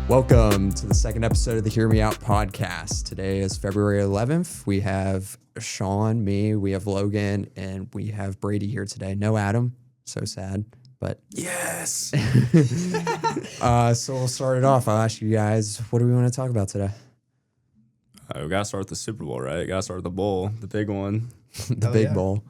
Welcome to the second episode of the Hear Me Out podcast. Today is February 11th. We have Sean, me, we have Logan, and we have Brady here today. No Adam. So sad, but yes. So we'll start it off. I'll ask you guys, what do we want to talk about today? We got to start with the Super Bowl, right? Got to start with the bowl, the big one. The big bowl.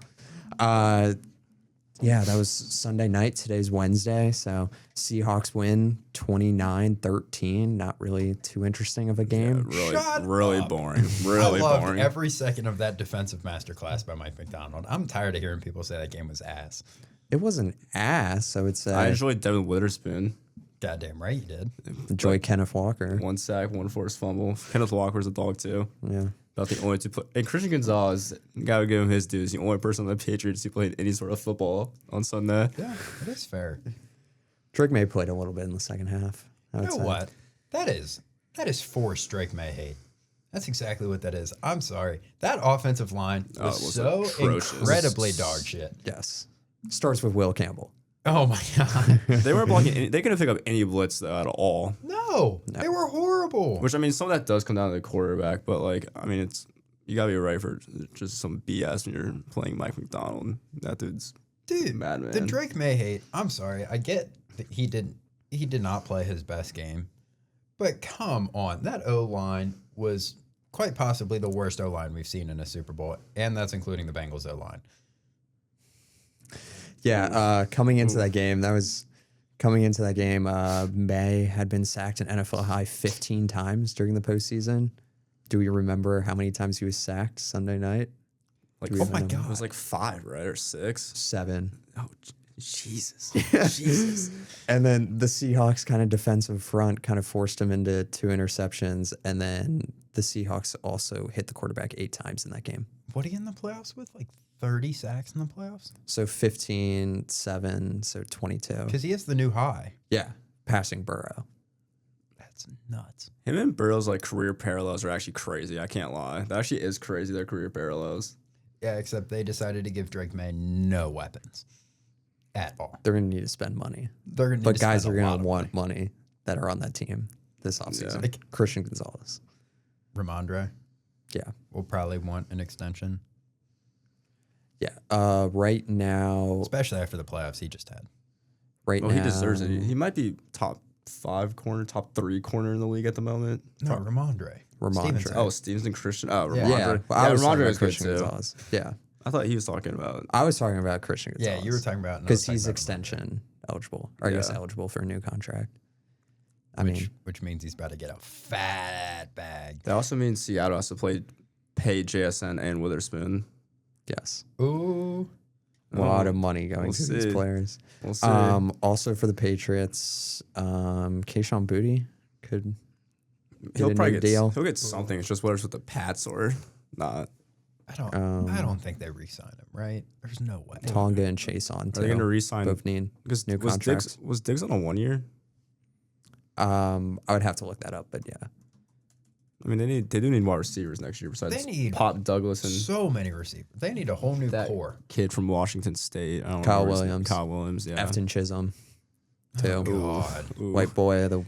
Yeah, that was Sunday night. Today's Wednesday. So Seahawks win 29-13. Not really too interesting of a game. Yeah, really boring. Really I loved boring. every second of that defensive masterclass by Mike McDonald. I'm tired of hearing people say that game was ass. It wasn't ass, I would say. I enjoyed Devin Witherspoon. Goddamn right you did. Enjoy Kenneth Walker. 1 sack, 1 forced fumble. Kenneth Walker's a dog, too. Yeah. About the only two play. And Christian Gonzalez, gotta give him his dues. The only person on the Patriots who played any sort of football on Sunday. Yeah, it is fair. Drake May played a little bit in the second half. You know what? That is forced Drake May hate. That's exactly what that is. I'm sorry. That offensive line was so atrocious. incredibly dog shit. Yes. Starts with Will Campbell. Oh my God. They weren't blocking they couldn't pick up any blitz though, at all. No, they were horrible. Which, I mean, some of that does come down to the quarterback, but, like, I mean, you got to be right for just some BS when you're playing Mike McDonald. That dude's madman. The Drake May hate, I'm sorry. I get that he did not play his best game. But come on. That O-line was quite possibly the worst O-line we've seen in a Super Bowl, and that's including the Bengals O-line. Yeah, coming into that game, May had been sacked an NFL high 15 times during the postseason. Do we remember how many times he was sacked Sunday night? Like, oh my God. It was like 5, right? Or 6? 7. Oh, Jesus. Jesus. And then the Seahawks kind of defensive front kind of forced him into 2 interceptions. And then the Seahawks also hit the quarterback 8 times in that game. What are you in the playoffs with? Like 30 sacks in the playoffs? So 15, 7, so 22. Because he is the new high. Yeah, passing Burrow. That's nuts. Him and Burrow's, like, career parallels are actually crazy. I can't lie. That actually is crazy, their career parallels. Yeah, except they decided to give Drake May no weapons at all. They're going to need to spend money. They're going to But guys are going to want money that are on that team this offseason. Yeah. Like Christian Gonzalez. Ramondre Yeah. will probably want an extension. Yeah. Right now. Especially after the playoffs he just had. Right Well, now. he deserves it. He might be top 5 corner, top 3 corner in the league at the moment. No, Ramondre. Stevenson. Oh, Stevenson Christian. Oh, Yeah. Ramondre. Yeah. Well, I was talking Ramondre about is good, Christian too. Gonzalez. Yeah. I thought he was talking about... I was talking about Christian Gonzalez. Yeah, you were talking about... Because he's extension eligible. Or I guess eligible for a new contract. Which means he's about to get a fat bag. That also means Seattle has to pay JSN and Witherspoon. Yes. Ooh. A lot of money going to these players. We'll see. Also for the Patriots, Kayshon Boutte could He'll get a probably new get deal. He'll get something. It's just whether it's with the Pats or not. I don't think they re-sign him, right? There's no way. Tonga and Chase on too. Are they going to re-sign? Both need Because new contracts. Was Diggs on a 1 year? I would have to look that up, but yeah. I mean, they do need wide receivers next year besides Pop Douglas and so many receivers. They need a whole new that core. kid from Washington State. I don't Kyle know Williams. Kyle Williams, yeah. Efton Chisholm too. Oh, God. Ooh. White boy of the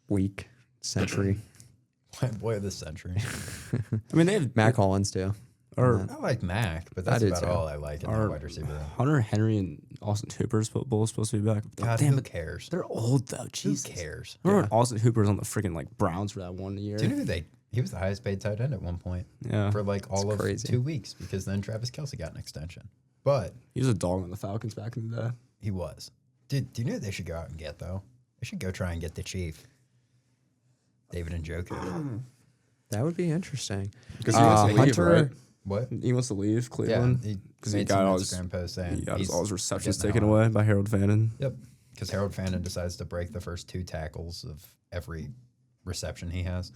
week, century. White boy of the century. I mean, they have Mac Hollins too. Or I like Mac, but that's do about too. all I like in the wide receiver. Hunter Henry and Austin Hooper's both supposed to be back. God, Damn who it. cares? They're old, though. Who Jesus. cares? Remember when Austin Hooper was on the freaking, like, Browns for that 1 year? Do you know who he was the highest paid tight end at one point Yeah. for like all of crazy. 2 weeks because then Travis Kelce got an extension. But He was a dog on the Falcons back in the day. he was. Do you know what they should go out and get, though? They should go try and get the Chief. David and Njoku. That would be interesting. Because he wants to leave, Hunter, right? What? He wants to leave Yeah, Cleveland. he Because he made got some all his, Instagram posts saying he got he's all his receptions getting the taken hell out. away by Harold Fannin. Yep, because Harold Fannin decides to break the first 2 tackles of every reception he has.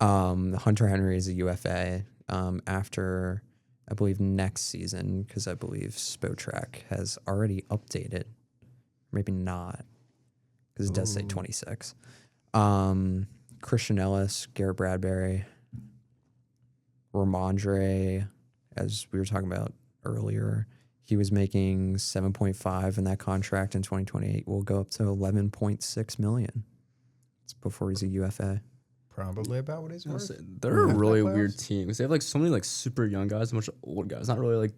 Hunter Henry is a UFA after, I believe, next season, because I believe Spotrac has already updated. Maybe not, because it does say 26. Christian Ellis, Garrett Bradbury, Ramondre, as we were talking about earlier, he was making 7.5 in that contract in 2028. Will go up to 11.6 million. It's before he's a UFA. Probably about what he's worth. They're a really Playoffs? weird team because they have like so many like super young guys, a bunch of old guys. Not really like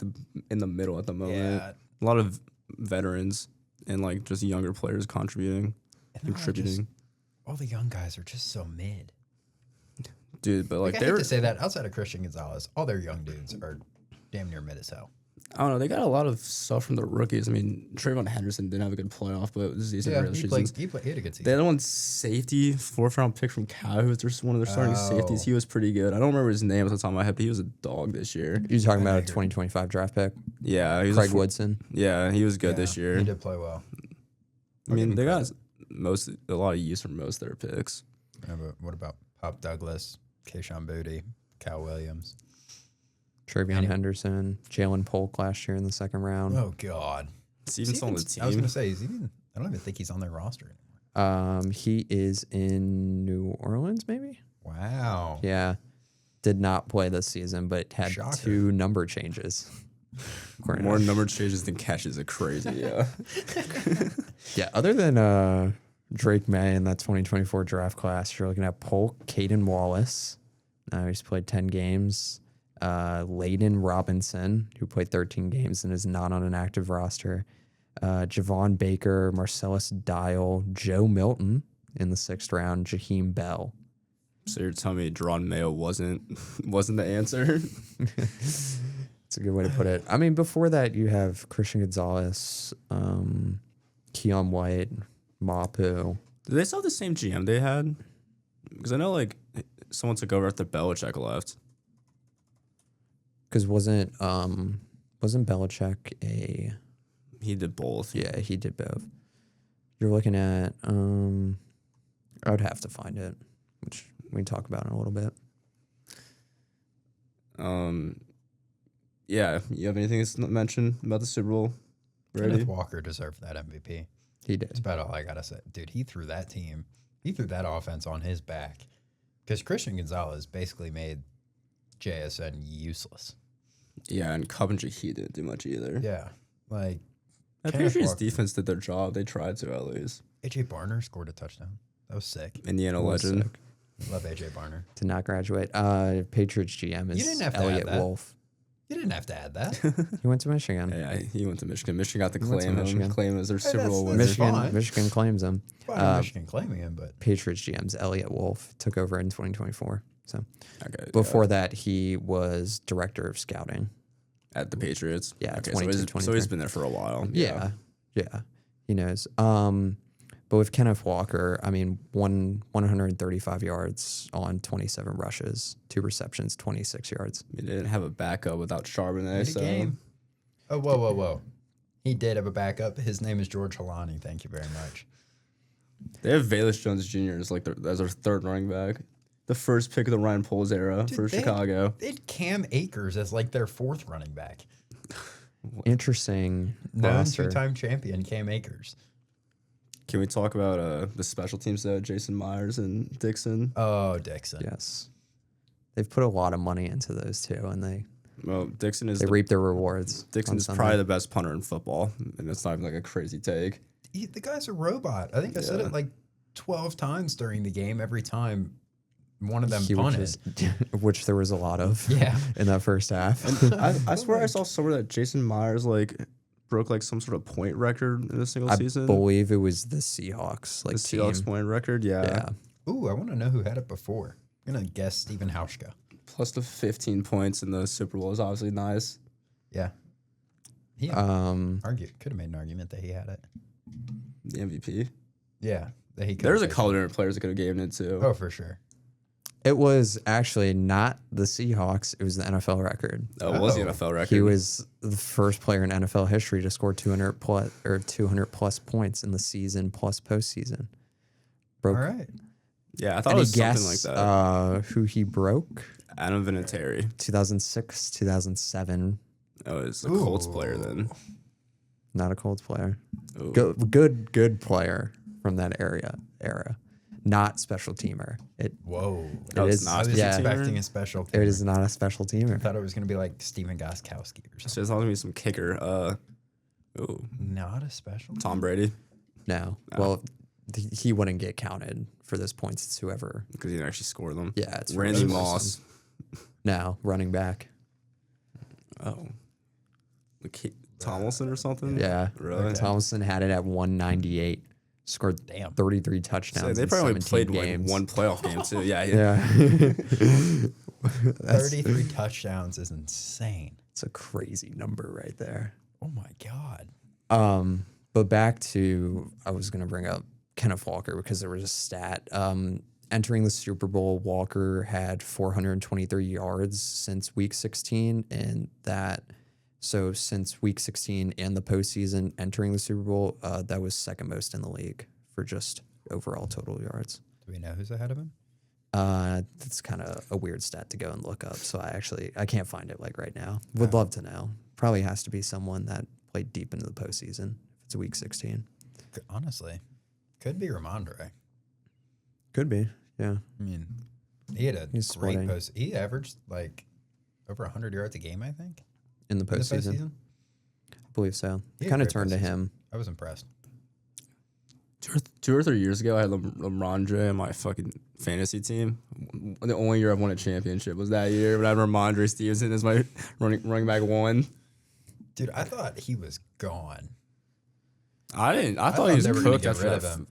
in the middle at the moment. Yeah. A lot of veterans and like just younger players contributing, And they're contributing. all the young guys are just so mid. Dude, but like I hate to say that, outside of Christian Gonzalez, all their young dudes are damn near mid as hell. I don't know. They got a lot of stuff from the rookies. I mean, Trayvon Henderson didn't have a good playoff, but it was decent Yeah, regular he seasons. had a good season. They had one safety, 4th round pick from Cal, who's just one of their starting safeties. He was pretty good. I don't remember his name at the top of my head, but he was a dog this year. You're talking about a 2025 draft pick, Yeah, he was Craig Woodson. Yeah, he was good this year. He did play well. I mean, they got a lot of use from most of their picks. Yeah, but what about Pop Douglas, Keyshawn Booty, Cal Williams? Travion Henderson, Jalen Polk last year in the second round. Oh God, Steven's on the team. I was gonna say, I don't even think he's on their roster anymore. He is in New Orleans, maybe. Wow. Yeah, did not play this season, but had Shocker. 2 number changes. More number changes than catches are crazy. Yeah. Yeah, other than Drake May in that 2024 draft class, you're looking at Polk, Caden Wallace. He's played 10 games. Layden Robinson, who played 13 games and is not on an active roster. Javon Baker, Marcellus Dial, Joe Milton in the 6th round, Jaheim Bell. So you're telling me Deron Mayo wasn't the answer? That's a good way to put it. I mean, before that, you have Christian Gonzalez, Keon White, Mapu. Did they still have the same GM they had? Because I know like someone took over after Belichick left. Because wasn't Belichick a... He did both. Yeah, he did both. You're looking at... I would have to find it, which we can talk about in a little bit. Yeah, you have anything to mention about the Super Bowl? Brady? Kenneth Walker deserved that MVP. He did. That's about all I gotta say, dude. He threw that offense on his back because Christian Gonzalez basically made JSN useless. Yeah, and Cup and Jahi didn't do much either. Yeah, like I think his defense did their job. They tried to at least. AJ Barner scored a touchdown. That was sick. Indiana legend. Sick. Love AJ Barner. Did not graduate. Patriots GM You didn't is have to Elliot add that. Wolf. You didn't have to add that. He went to Michigan. Yeah, he went to Michigan. Michigan got to He went to claim him. Michigan. Claim him as their Super Bowl winner. that's Michigan, fine. Michigan claims him. Fine, Michigan claiming him, but Patriots GM's Elliot Wolf took over in 2024. So Okay, before that, he was director of scouting. at the Patriots. Yeah, okay, 22, so he's been there for a while. Yeah, he knows. But with Kenneth Walker, I mean, 135 yards on 27 rushes, 2 receptions, 26 yards. He didn't have a backup without Charbonnet. mid So game. Oh, whoa. He did have a backup. His name is George Halani. Thank you very much. they have Velus Jones Jr. as like as their 3rd running back. The first pick of the Ryan Poles era for Chicago. They had Cam Akers as like their 4th running back. Interesting Known roster. 2-time champion Cam Akers. Can we talk about the special teams though? Jason Myers and Dixon. Oh, Dixon. Yes. They've put a lot of money into those two, and they Well, Dixon is reap their rewards. Dixon on is Sunday. probably the best punter in football, and it's not even like a crazy take. The guy's a robot. I think I said it like 12 times during the game. Every time one of them He would punted. just- which there was a lot of Yeah. in that first half. I swear I saw somewhere that Jason Myers like broke like some sort of point record in a single I season. believe it was the Seahawks. Like The Seahawks team. point record, Yeah. Ooh, I want to know who had it before. I'm going to guess Steven Hauschka. Plus the 15 points in the Super Bowl is obviously nice. Yeah. He could have made an argument that he had it. The MVP. Yeah. That he could There's a have couple different players that could have given it to. Oh, for sure. It was actually not the Seahawks. It was the NFL record. Oh, it was the Oh. NFL record. He was the first player in NFL history to score 200 plus points in the season plus postseason. Broke. All right. Yeah, I thought it Any was something guess like that. who he broke? Adam Vinatieri. 2006, 2007. Oh, it's a Colts player then. Not a Colts player. Ooh. Good player from that era. Not special teamer. Whoa. Oh, It it's is not I was yeah, expecting a special It team. is not a special I teamer. thought it was going to be like Steven Gostkowski or something. So it's not gonna be some kicker. Not a special team. Tom Brady. No. Well, he wouldn't get counted for those points. It's whoever. Because he didn't actually score them. Yeah, it's Randy first Moss. person. No, running back. Oh. Tomlinson or something? Yeah. Really? Okay. Tomlinson had it at 198. Scored 33 touchdowns. They in probably only 17 played games. like one playoff game too. Yeah. Yeah. 33 touchdowns is insane. It's a crazy number right there. Oh my God. But back to, I was going to bring up Kenneth Walker because there was a stat. Entering the Super Bowl, Walker had 423 yards since week 16. And so since week 16 and the postseason entering the Super Bowl, that was second most in the league for just overall total yards. Do we know who's ahead of him? That's kind of a weird stat to go and look up. So I can't find it like right now. Would love to know. Probably has to be someone that played deep into the postseason. If it's week 16. Honestly, could be Ramondre. Could be. Yeah. I mean, he had a He's great splitting. post. He averaged like over 100 yards a game, I think. In the in the postseason. I believe so. He had Kind a of great turned to postseason. him. I was impressed. 2 or 3 years ago, I had Ramondre in my fucking fantasy team. The only year I won a championship was that year when I had Ramondre Stevenson as my running back 1. Dude, I thought he was gone. I didn't. I thought thought he was they were gonna cooked get after rid of that. him.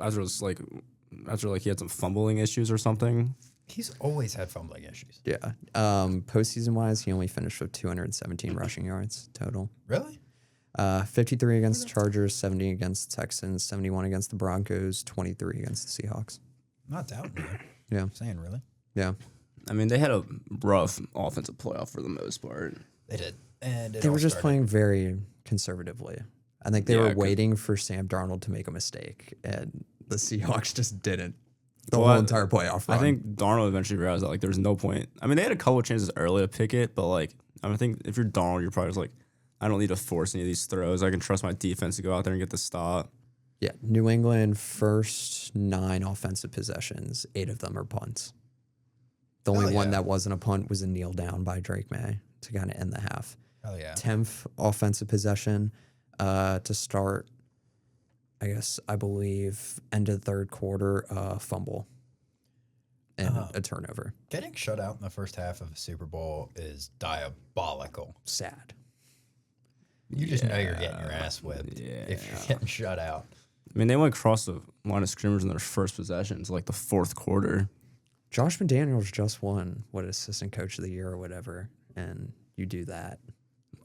After he had some fumbling issues or something. He's always had fumbling issues. Yeah. Postseason wise, he only finished with 217 rushing yards total. Really? 53 against the Chargers, 70 against the Texans, 71 against the Broncos, 23 against the Seahawks. Not doubting you. Yeah. I'm saying really. Yeah. I mean, they had a rough offensive playoff for the most part. They did. And They were just playing very conservatively. I think they Yeah, were 'cause- waiting for Sam Darnold to make a mistake, and the Seahawks just didn't. The Well, whole entire playoff run. I think Darnold eventually realized that like there's no point. I mean, they had a couple of chances early to pick it, but like I think if you're Darnold, you're probably just like, I don't need to force any of these throws. I can trust my defense to go out there and get the stop. Yeah, New England first 9 offensive possessions, 8 of them are punts. The only one that wasn't a punt was a kneel down by Drake May to kind of end the half. Hell yeah. 10th offensive possession to start, I believe, end of the third quarter, fumble and a turnover. Getting shut out in the first half of a Super Bowl is diabolical. Sad. You just know you're getting your ass whipped if you're getting shut out. I mean, they went across the line of scrimmage in their first possession to like the fourth quarter. Josh McDaniels just won assistant coach of the year or whatever, and you do that.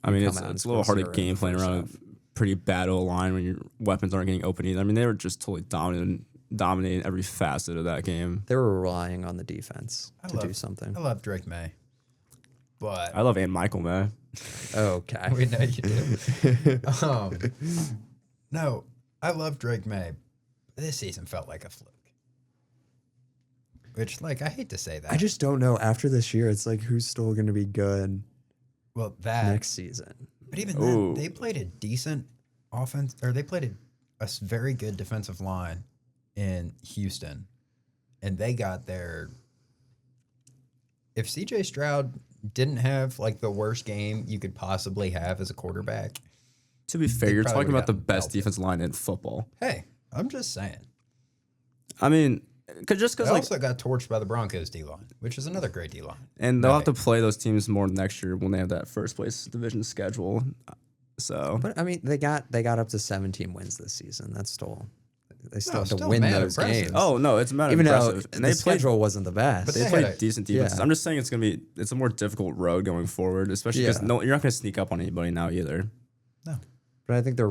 I mean, come it's out and a little score hard to zero in game the plan first around half. a pretty bad O-line when your weapons aren't getting open either. I mean, they were just totally dominating every facet of that game. They were relying on the defense to do I something. love Drake May. But I love Aunt Michael, man. Okay. we know you do. No, I love Drake May. This season felt like a fluke. Which, like, I hate to say that. I just don't know. After this year, it's like, who's still going to be good well, that. next season? But even then, they played a decent offense, or they played a very good defensive line in Houston. And they got their. If CJ Stroud didn't have, like, the worst game you could possibly have as a quarterback. To be fair, They you're probably talking about would've the gotten best belted. defensive line in football. Hey, I'm just saying. I mean, because They like, also got torched by the Broncos D-line, which is another great D-line. and they'll have to play those teams more next year when they have that first place division schedule. So, But I mean, they got up to 17 wins this season. That's still they still have to still win mad those impressive. games. oh no, it's a matter of even though impressive. And the they played schedule wasn't the best. But They They played had a- decent defenses. yeah. I'm just saying it's a more difficult road going forward, especially because Yeah. you're not going to sneak up on anybody now either. No. But I think their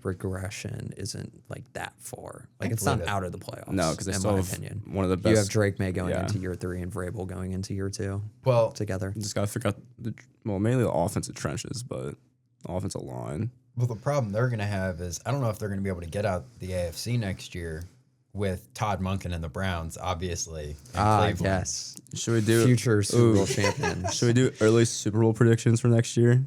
regression isn't like that far. Like it's not Thankfully, out of the playoffs. No, because they in still my have opinion, one of the you have best. Drake May going yeah. into year 3 and Vrabel going into year 2 Well, together. You just got to figure out mainly the offensive trenches, but the offensive line. well, the problem they're going to have is I don't know if they're going to be able to get out the AFC next year with Todd Monken and the Browns, obviously. In Cleveland. Yes, Should we do future Super Bowl champions. Should we do early Super Bowl predictions for next year?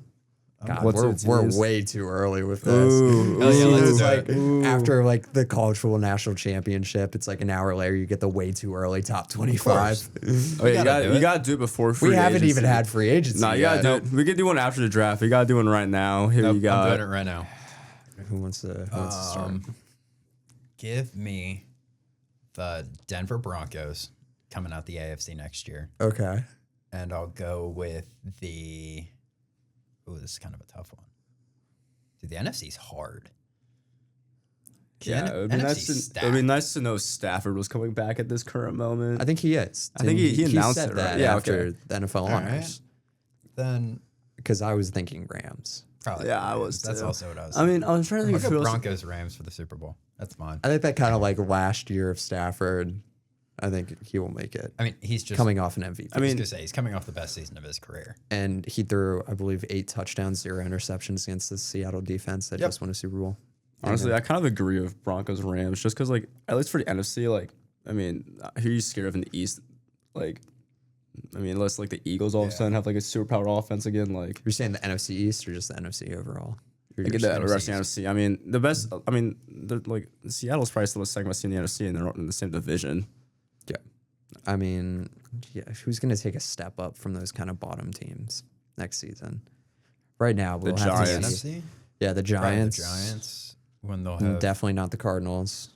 God, What's we're the teams? way too early with this. Ooh, Hell yeah, let's It's do like it. after like the college football national championship, it's like an hour later you get the way too early top 25. Oh, yeah, gotta do you it. got to do it before free We haven't agency. even had free agency. No, you yet. got to do it. We could do one after the draft. We got to do one right now. Here Nope, you got. I'm doing it right now. Who wants to start? Give me the Denver Broncos coming out the AFC next year. Okay. And I'll go with the... Ooh, this is kind of a tough one. Dude, the NFC's hard. Yeah, it would be nice to know Stafford was coming back at this current moment. I think he is. I think he announced said it, that right? Yeah, after okay. the NFL All honors. right. Then Because I was thinking Rams. probably. Yeah, I was That's too. also what I was I mean, I was trying to think I'll of go who else. Broncos Rams for the Super Bowl. That's mine. I think that kind of like last year of Stafford, I think he will make it. I mean, he's just Coming off an MVP. I was gonna say he's coming off the best season of his career. And he threw, I believe, 8 touchdowns, 0 interceptions against the Seattle defense that just won a Super Bowl. Honestly, I kind of agree with Broncos and Rams just because, like, at least for the NFC, like, I mean, who are you scared of in the East? Like, I mean, unless, like, the Eagles all of a sudden have, like, a superpower offense again, like. You're saying the NFC East or just the NFC overall? I get that rest of the NFC. I mean, the best, I mean, like, Seattle's probably still the second best team in the NFC, and they're in the same division. Yeah. I mean, yeah, who's going to take a step up from those kind of bottom teams next season? Right now, we'll have to Giants. see. NFC? Yeah, the Giants. The Giants. When they'll have Definitely not the Cardinals.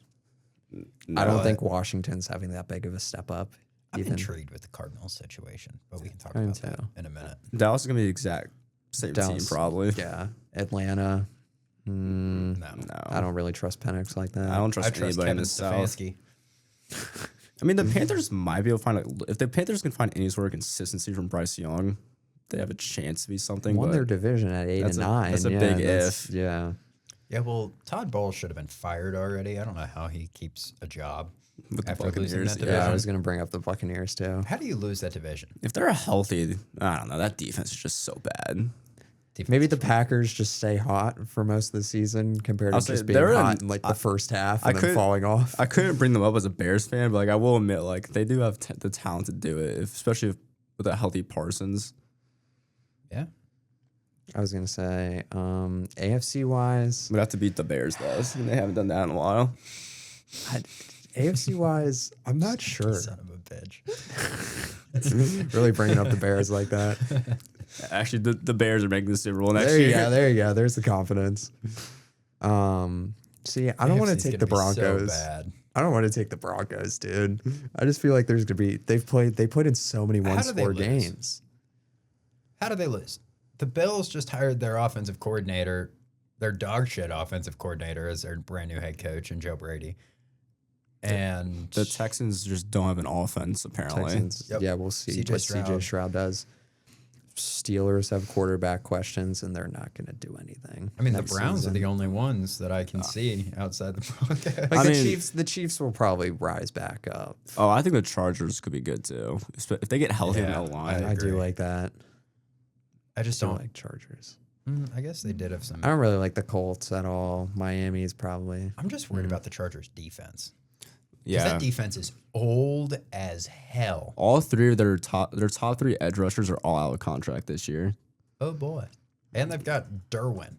No, I don't think Washington's having that big of a step up. I'm even. intrigued with the Cardinals situation, but we can talk I am about that too. in a minute. Dallas is going to be the exact same team, Dallas, probably. Yeah. Atlanta. No. I don't really trust Penix like that. I don't trust anybody in Kevin the South. Stefanski. I mean, the Panthers might be able to find, if the Panthers can find any sort of consistency from Bryce Young, they have a chance to be something. Won but their division at 8 and 9. That's a yeah, big that's- if. Yeah. Yeah, well, Todd Bowles should have been fired already. I don't know how he keeps a job With the after losing Buccaneers, that yeah. Yeah, I division. was going to bring up the Buccaneers too. How do you lose that division? If they're healthy, I don't know. That defense is just so bad. Maybe the Packers just stay hot for most of the season compared to I'll say just being they're hot in- in like the first half I and then couldn't- falling off. I couldn't bring them up as a Bears fan, but like I will admit, like they do have the talent to do it, especially with a healthy Parsons. Yeah. I was going to say, AFC wise, We'd have to beat the Bears though, and they haven't done that in a while. AFC wise, I'm not sure. Son of a bitch. Really bringing up the Bears like that. Actually, the Bears are making the Super Bowl next There you year. go. There you go. There's the confidence. See, I don't want to AFC's take gonna the be so Broncos. bad. I don't want to take the Broncos, dude. I just feel like there's gonna be they played in so many How one do they score lose? games. How do they lose? The Bills just hired their offensive coordinator, their dog shit offensive coordinator as their brand new head coach, and Joe Brady. And The Texans just don't have an offense apparently. Texans, Yep. yeah, we'll see CJ what Stroud. CJ Stroud does. Steelers have quarterback questions, and they're not going to do anything. I mean, the next Browns are season. the only ones that I can see outside the Broncos. Like I the mean- Chiefs. The Chiefs will probably rise back up. Oh, I think the Chargers could be good too. If they get healthy in Yeah, that line. I do agree. like that. I just I don't. like Chargers. I guess they did have some. I don't really like the Colts at all. Miami is probably. I'm just worried about the Chargers' defense. Because Yeah. that defense is old as hell. All three of their top 3 edge rushers are all out of contract this year. Oh, boy. And they've got Derwin.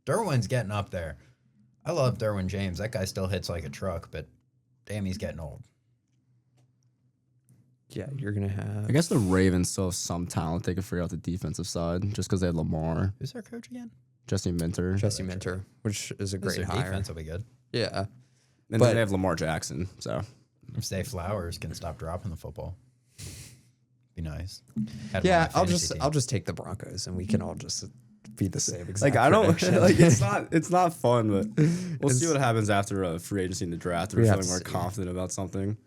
Derwin's getting up there. I love Derwin James. That guy still hits like a truck, but damn, he's getting old. Yeah, you're gonna have. I guess the Ravens still have some talent. They can figure out the defensive side just because they had Lamar, Who's our coach again? Jesse Minter, Jesse Minter, which is a great Their hire. defense will be good. Yeah, and but- then they have Lamar Jackson. So If Zay Flowers can stop dropping the football, be nice. Had him on yeah. my I'll fantasy team. just take the Broncos, and we can all just be the same exact. like I don't prediction. like it's not fun, but we'll see what happens after a free agency in the draft. We're We have feeling to more see. confident about something.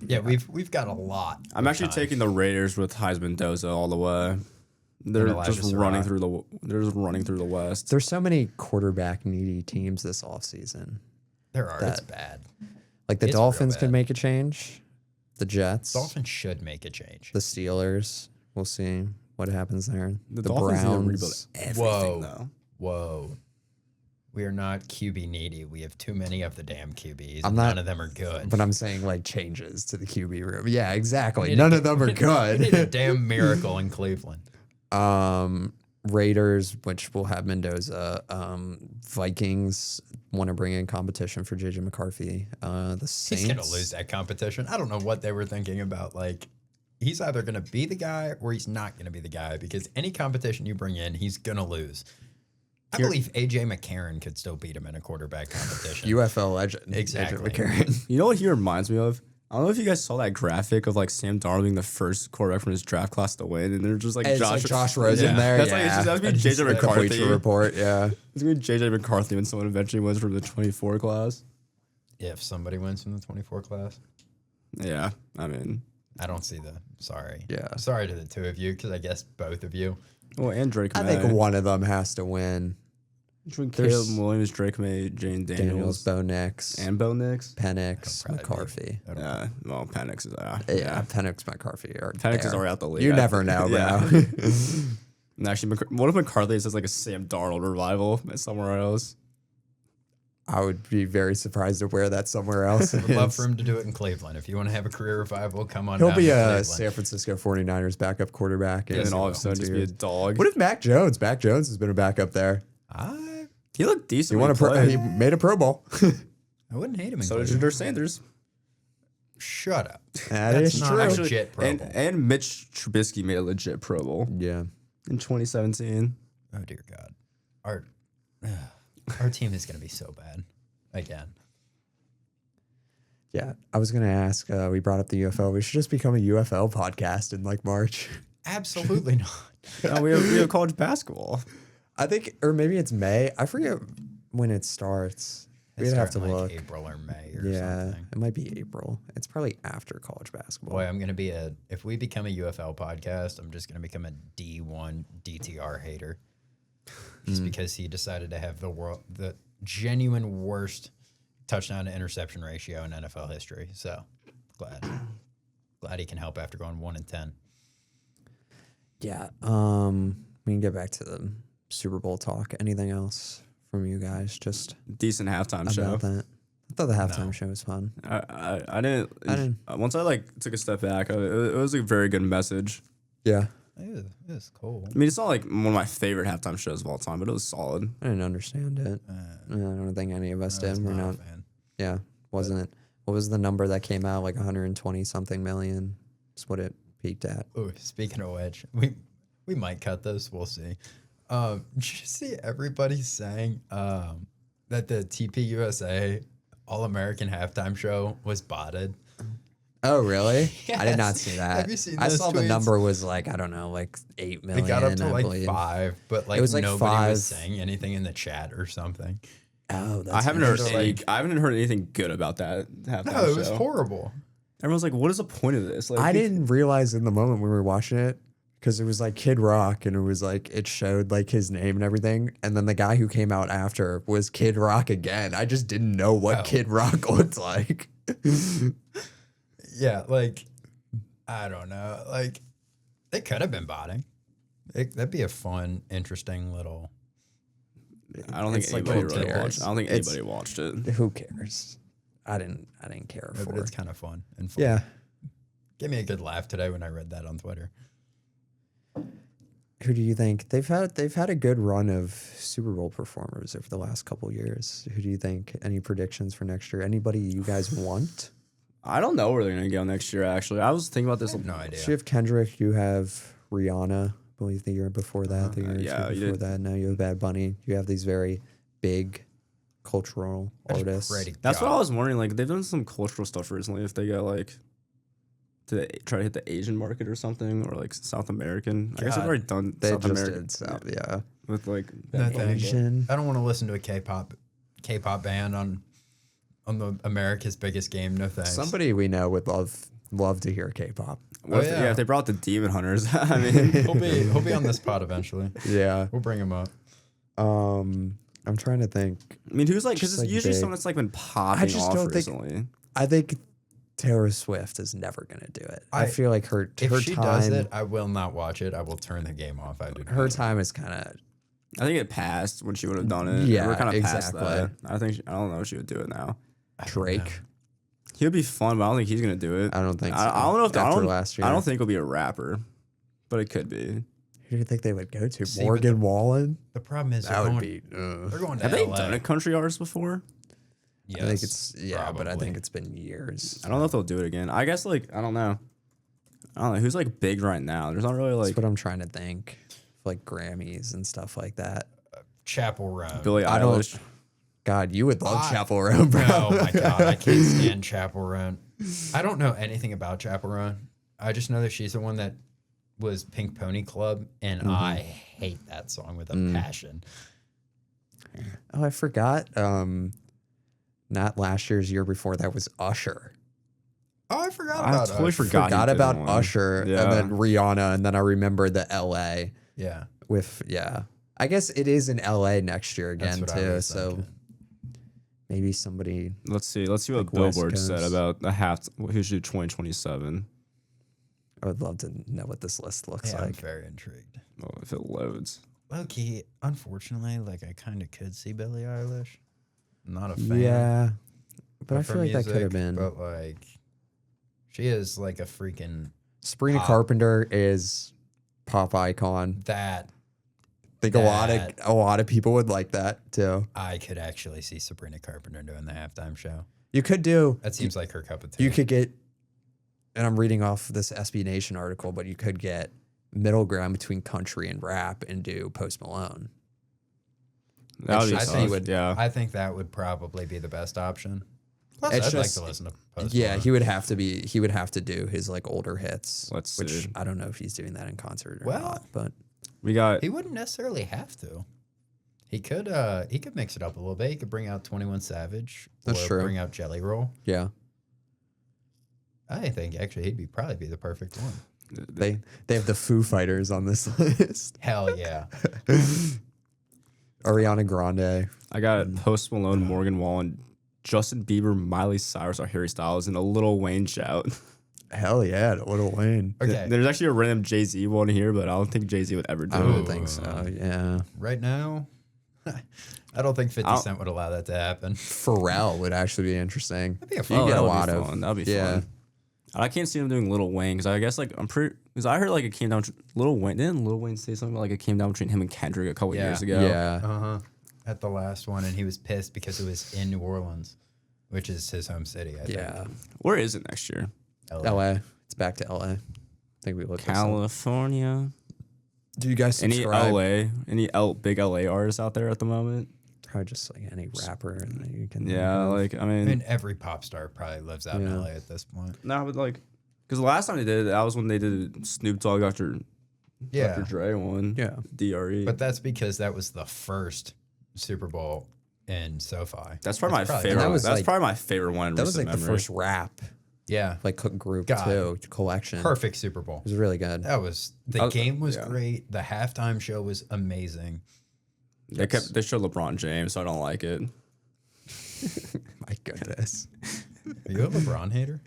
Yeah, we've got a lot. I'm of actually time. taking the Raiders with Heisman Doza all the way. They're Elijah just Sarah. running through the West. There's so many quarterback needy teams this offseason. There are. It's that- bad. Like the It's real Dolphins can bad. make a change. The Jets, Dolphins should make a change. the Steelers. We'll see what happens there. The Dolphins need to rebuild Browns. everything Whoa. though. Whoa. We are not QB needy. We have too many of the damn QBs. I'm and not- none of them are good. But I'm saying like changes to the QB room. Yeah, We exactly. need None a- of them are we need a good. damn miracle in Cleveland. Raiders, which will have Mendoza. Vikings want to bring in competition for JJ McCarthy. The Saints. He's going to lose that competition. I don't know what they were thinking about. Like, he's either going to be the guy or he's not going to be the guy because any competition you bring in, he's going to lose. I believe AJ McCarron could still beat him in a quarterback competition. UFL legend. Exactly. AJ McCarron. You know what he reminds me of? I don't know if you guys saw that graphic of like Sam Darnold being the first quarterback from his draft class to win, and they're just like It's Josh, like Josh Rosen there. That's like it's just, that's gonna be JJ The McCarthy. Bleacher Report. Yeah. It's gonna be JJ McCarthy when someone eventually wins from the 24 class. If somebody wins from the 24 class. Yeah, I mean, I don't see the. Sorry. Yeah. Sorry to the two of you, because I guess both of you. well, and Drake May. I think one of them has to win. Between There's- Caleb Williams, Drake May, Jane Daniels, Daniels, Bo Nix, and Bo Nix. Penix, That'll probably McCarthy. Yeah, well, Penix is Yeah, Penix, McCarthy. Are Penix is there. already out the league. You I never think. know, Yeah. bro. And actually, what if McCarthy says like a Sam Darnold revival somewhere else? I would be very surprised at where that's somewhere else. Would love for him to do it in Cleveland. If you want to have a career revival, come on He'll down be to a Cleveland. San Francisco 49ers backup quarterback. And then all of a sudden, in just 2 be a years. dog. What if Mac Jones? Mac Jones has been a backup there. He looked decent. He when won he he played. made a Pro Bowl. I wouldn't hate him in So did Cleveland. Jader Sanders. Shut up. That That's is not true. a Actually, legit Pro Bowl. and Mitch Trubisky made a legit Pro Bowl Yeah. in 2017. Oh dear God, our team is going to be so bad again. Yeah. I was going to ask, we brought up the UFL. We should just become a UFL podcast in like March. Absolutely not. No, we have college basketball. I think, or maybe it's May. I forget when it starts. They We'd have start to in, look. April or May or Yeah. something. It might be April. It's probably after college basketball. Boy, I'm going to be if we become a UFL podcast, I'm just going to become a D1 DTR hater. Just because he decided to have the genuine worst touchdown to interception ratio in NFL history. So glad he can help after going 1-10. Yeah. We can get back to the Super Bowl talk. Anything else from you guys? Just Decent halftime show. about that. I thought the halftime show was fun. I didn't. Once I like took a step back, it was a very good message. Yeah. It is cool. I mean, it's not like one of my favorite halftime shows of all time, but it was solid. I didn't understand it. I don't think any of us did. We're not. Yeah. Wasn't it? What was the number that came out? Like 120 something million. That's what it peaked at. Oh, speaking of which, we might cut this. We'll see. Did you see everybody saying that the TPUSA All-American halftime show was botted? Oh, really? I did Yes. not see that. Have you seen I those saw the tweets? number was like, I don't know, like 8 million. It got up to I like believe. 5, but like, It was like nobody 5. was saying anything in the chat or something. Oh, that's I haven't heard interesting. I haven't heard anything good about that halftime No, it was show. horrible. Everyone's like, "What is the point of this?" Like, I didn't realize in the moment when we were watching it because it was like Kid Rock and it was like it showed like his name and everything, and then the guy who came out after was Kid Rock again. I just didn't know what Oh. Kid Rock looked like. Yeah, like, I don't know. Like, it could have been botting. That'd be a fun, interesting little. I don't think It's like, anybody who really cares? watched. I don't think It's- anybody watched it. Who cares? I didn't care But for it's it. kind of fun and fun. Yeah. Gave me a good laugh today when I read that on Twitter. Who do you think they've had a good run of Super Bowl performers over the last couple years? Who do you think? Any predictions for next year? Anybody you guys want? I don't know where they're gonna go next year. Actually, I was thinking about this. No idea. So you have Kendrick, you have Rihanna, I believe the year before that, the year or two yeah, you before did. that. Now you have Bad Bunny. You have these very big cultural artists. Brady. That's what I was wondering. Like, they've done some cultural stuff recently. If they go like to try to hit the Asian market or something, or like South American. I guess they've God. already done They South just American did South, yeah. with like No thank you. Asian. I don't want to listen to a K-pop band on the America's Biggest Game. No thanks. Somebody we know would love to hear K-pop. What if, yeah. if they brought the Demon Hunters. I mean, he'll be on this pod eventually. Yeah. We'll bring him up. I'm trying to think. who's like? Just, Because like, it's usually big. someone that's like been popping just off don't think- recently. I think Taylor Swift is never gonna do it. I feel like her If she does time it, I will not watch it. I will turn the game off. I do. her time is kind of I think it passed when she would have done it. Yeah, we're kind of past exactly. that. I don't know if she would do it now. Drake. He would be fun, but I don't think he's gonna do it. I don't think so. I don't know if after last year. I don't think he'll be a rapper, but it could be. Who do you think they would go to? See, but Morgan Wallen? The problem is That they're would going, be. they're going to Have they LA. done a country artist before? Yes, I think it's but I probably. think it's been years. I don't know if they'll do it again. I guess like I don't know. Who's like big right now. There's not really That's like what I'm trying to think. Like Grammys and stuff like that. Chapel Roan. Billie I don't- Eilish. God, you would love Chapel Roan, bro. Oh my God, I can't stand Chapel Roan. I don't know anything about Chapel Roan. I just know that she's the one that was Pink Pony Club, and I hate that song with a passion. Oh, I forgot. Not last year before that was Usher. Oh, I forgot I about totally Usher. forgot. Forgot he did about one. Usher Yeah. and then Rihanna, and then I remembered the LA Yeah, with I guess it is in LA next year that's again what I too. was So thinking. maybe somebody. Let's see what Like West Billboard said Coast. about the half. Who should do 2027? I would love to know what this list looks Yeah, I'm like. very intrigued. Well, if it loads. Low key, unfortunately, like I kind of could see Billie Eilish. I'm not a fan. Yeah, but I of her feel like that could have music, been. But like, she is like a freaking Sabrina pop. Carpenter is pop icon. that. I think a lot of people would like that too. I could actually see Sabrina Carpenter doing the halftime show. You could do. That seems like her cup of tea. You could get, and I'm reading off this SB Nation article, but you could get middle ground between country and rap and do Post Malone. That would be just- tough. Yeah. I think that would probably be the best option. Plus, It's I'd like just- to listen to Post Yeah, Malone. he would have to be. He would have to do his like older hits. Let's which see. I don't know if he's doing that in concert or Well, not. But We got He wouldn't necessarily have to. He could mix it up a little bit. He could bring out 21 Savage That's or true. bring out Jelly Roll. yeah, I think actually he'd probably be the perfect one. they have the Foo Fighters on this list. Hell yeah. Ariana Grande. I got Post Malone, Morgan Wallen, Justin Bieber, Miley Cyrus, or Harry Styles, and a Lil Wayne shout. Hell yeah, Lil Wayne. Okay. There's actually a random Jay-Z one here, but I don't think Jay-Z would ever do I it. don't think so. Yeah, Right now, I don't think 50 Cent would allow that to happen. Pharrell would actually be interesting. That'd be a You fun get that a would lot be of fun. That'd be yeah. fun. I can't see him doing Lil Wayne because I guess like I'm pretty because I heard like it came down to Lil Wayne. Didn't Lil Wayne say something about, like it came down between him and Kendrick a couple Yeah. years ago? Yeah, Uh-huh. At the last one, and he was pissed because it was in New Orleans, which is his home city, I yeah. Where is it next year? think. LA. It's back to LA. I think we looked this up. California. Do you guys Any subscribe? LA? Big LA artists out there at the moment? Probably just like any rapper that you can. Yeah, like I mean, I mean, every pop star probably lives out in Yeah. LA at this point. no, but like, because the last time they did it, that was when they did Snoop Dogg Dr. Yeah. Dre one. Yeah. DRE. But that's because that was the first Super Bowl in SoFi. that's probably my probably- favorite. that was that's like- probably my favorite one. In That was like recent the memory. first rap Yeah. like group God. too collection. Perfect Super Bowl. It was really good. That was the game was yeah. great. The halftime show was amazing. They showed LeBron James, so I don't like it. My goodness. Are you a LeBron hater?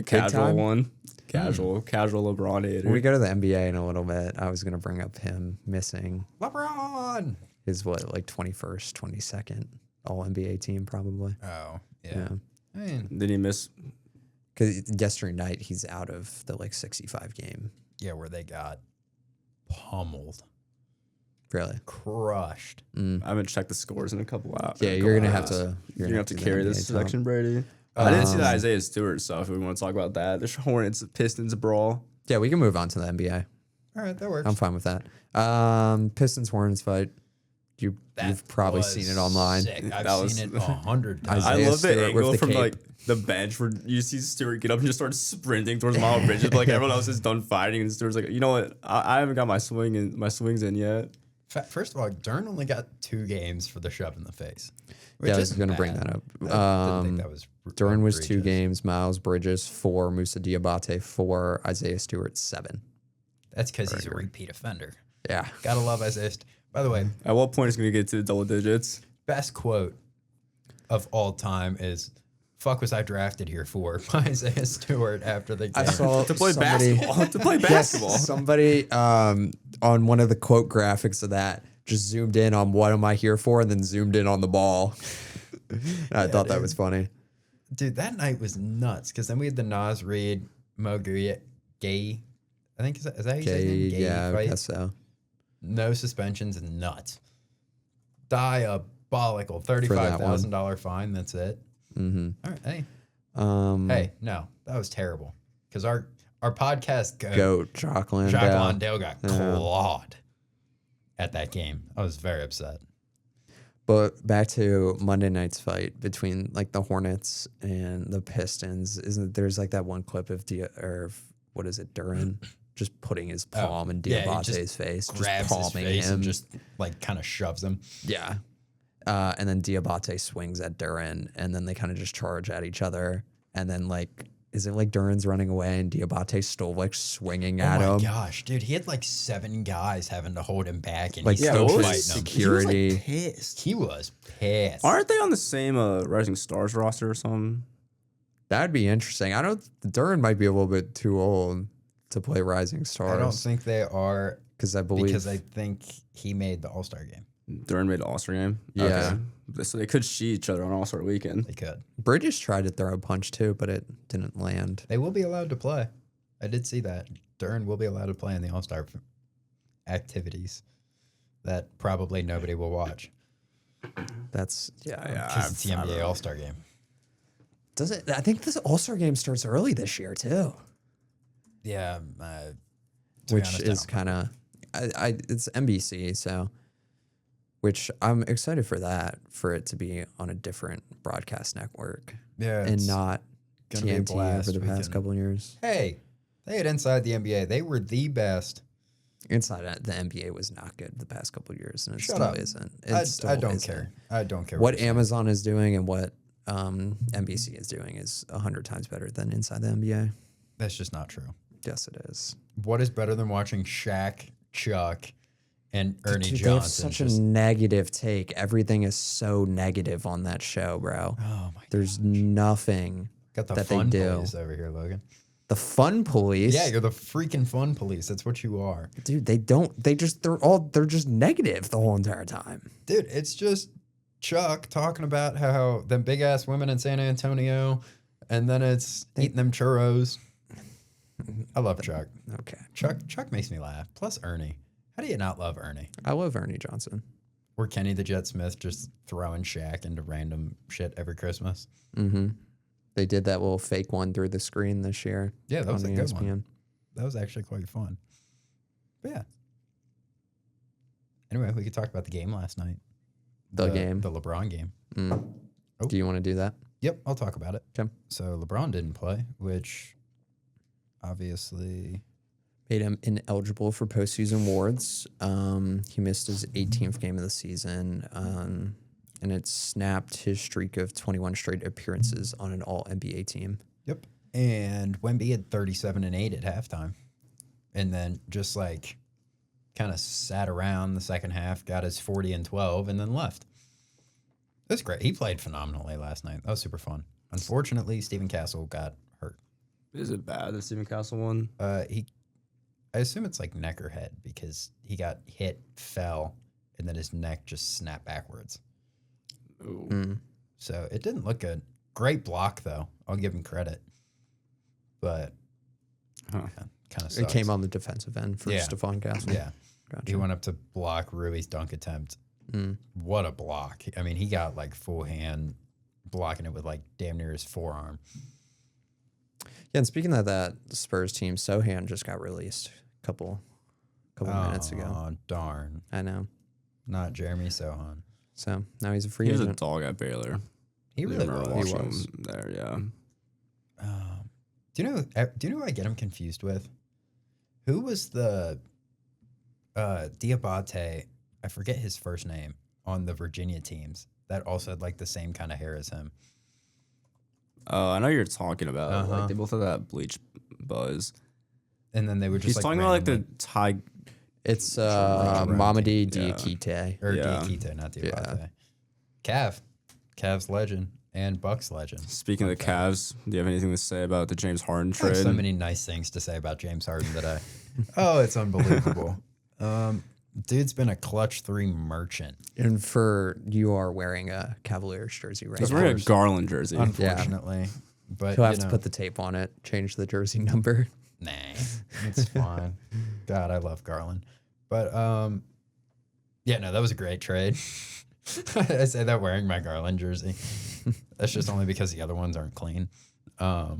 Casual time? one. Casual LeBron hater. When we go to the NBA in a little bit, I was gonna bring up him missing LeBron. his like 21st, 22nd All NBA team probably. Oh, yeah. Yeah. I mean, Did he miss? Because yesterday night he's out of the like 65 game. yeah, where they got pummeled, Really. crushed. I haven't checked the scores in a couple hours. Yeah, you're gonna have to. You're gonna have to do the carry NBA this talk. section, Brady. I didn't see the Isaiah Stewart stuff. If we want to talk about that, the Hornets Pistons brawl. Yeah, we can move on to the NBA. All right, that works. I'm fine with that. Pistons Hornets fight. You've probably was seen it online. Sick. I've That was- seen it 100 times. Isaiah I love the Stewart with angle the from cape. like the bench where you see Stewart get up and just start sprinting towards Miles Bridges, but like everyone else is done fighting, and Stewart's like, you know what? I haven't got my swings in yet. First of all, Dern only got 2 games for the shove in the face. Yeah, I was going to bring that up. I didn't think that was Duran was 2 outrageous. games. Miles Bridges 4. Musa Diabate 4. Isaiah Stewart 7. That's because he's a repeat offender. Yeah. Gotta love Isaiah. By the way, At what point is it going to get to the double digits? best quote of all time is "Fuck was I drafted here for?" by Isaiah Stewart after the game. I saw To play somebody, basketball. To play Yes, basketball. somebody on one of the quote graphics of that just zoomed in on what am I here for and then zoomed in on the ball. I thought that was funny. Dude, that night was nuts because then we had the Nas Reed, Mo Gay. I think is that how you say his name? Gay Yeah, I fight? guess so. No suspensions and nuts. Diabolical. that $35,000 fine. That's it. Mm-hmm. All right. Hey. Hey, No, that was terrible. Because our podcast goat, Jock Jacques Landale. Landale got clawed. at that game. I was very upset. But back to Monday night's fight between like the Hornets and the Pistons. Isn't there's like that one clip of what is it, Duran just putting his palm in Diabate's face, just Grabs his palming face him, and just like kind of shoves him. yeah. And then Diabate swings at Duran, and then they kind of just charge at each other, and then like. Is it like Duran's running away and Diabate's still like swinging at him? Oh my gosh, dude. He had like 7 guys having to hold him back and Like, he's yeah, still what was fighting security? them. He was like pissed. He was pissed. Aren't they on the same Rising Stars roster or something? That'd be interesting. Duran might be a little bit too old to play Rising Stars. I don't think they are because I think he made the All-Star game. Duran made the All-Star game? Yeah. Okay. So they could see each other on All-Star weekend. They could. Brady tried to throw a punch too, but it didn't land. They will be allowed to play. I did see that. Duran will be allowed to play in the All-Star activities that probably nobody will watch. That's Because it's the NBA All-Star game. Does it? I think this All-Star game starts early this year too. Yeah. Which is kind of, it's NBC, so. Which I'm excited for it to be on a different broadcast network. Yeah. And not gonna be a TNT blast. over the past couple of years. Hey, they had Inside the NBA. They were the best. Inside the NBA was not good the past couple of years, and it Shut still up. isn't. I don't care. I don't care. What you're saying. Amazon is doing and what NBC is doing is 100 times better than Inside the NBA. That's just not true. Yes, it is. What is better than watching Shaq, Chuck, and Ernie Dude, they have Johnson? such a negative take. Everything is so negative on that show, bro. Oh my! There's nothing Got the that they fun do. police over here, Logan. The fun police. Yeah, you're the freaking fun police. That's what you are, Dude, they're just negative the whole entire time. dude. It's just Chuck talking about how them big ass women in San Antonio, and then it's eating them churros. I love Chuck. Okay. Chuck makes me laugh. Plus Ernie. How do you not love Ernie? I love Ernie Johnson. Or Kenny the Jet Smith just throwing Shaq into random shit every Christmas. Mm-hmm. They did that little fake one through the screen this year. Yeah, that was a on good ESPN. one. That was actually quite fun. But yeah. Anyway, we could talk about the game last night. The game? The LeBron game. Mm. Oh. Do you want to do that? Yep, I'll talk about it. Okay. So LeBron didn't play, which obviously Made him ineligible for postseason awards. He missed his 18th game of the season, and it snapped his streak of 21 straight appearances on an All-NBA team. Yep. And Wemby had 37 and 8 at halftime. And then just like kind of sat around the second half, got his 40 and 12, and then left. That's great. He played phenomenally last night. That was super fun. Unfortunately, Stephen Castle got hurt. Is it bad, the Stephen Castle one? I assume it's like neck or head because he got hit, fell, and then his neck just snapped backwards. Ooh. Mm. So it didn't look good. Great block, though. I'll give him credit. But kind of sucks. It came on the defensive end for Yeah. Stephon Castle. Yeah. Gotcha. He went up to block Rui's dunk attempt. Mm. What a block. I mean, he got like full hand blocking it with like damn near his forearm. Yeah, and speaking of that Spurs team, Sohan just got released a couple minutes ago. Oh, darn. I know. Not Jeremy Sohan. So now he's a free He was a agent. dog at Baylor. He really I remember was. watching was. him there, yeah. Do you know who I get him confused with? Who was the Diabate, I forget his first name, on the Virginia teams that also had like the same kind of hair as him? I know you're talking about. Uh-huh. Like, they both have that bleach buzz. And then they would just He's talking about like the randomly- Ty. It's Around Mamadi team. Diakite. or Yeah. Diakite, not Diabate. Cavs legend and Bucks legend. Speaking of the Cavs, do you have anything to say about the James Harden I have trade? so many nice things to say about James Harden today. Oh, it's unbelievable. Dude's been a clutch 3 merchant. And you are wearing a Cavaliers jersey right He's now. wearing a Garland jersey. Unfortunately. But He'll have to put the tape on it, change the jersey number. nah, it's fine. God, I love Garland. But yeah, no, that was a great trade. I say that wearing my Garland jersey. That's just only because the other ones aren't clean. Yeah,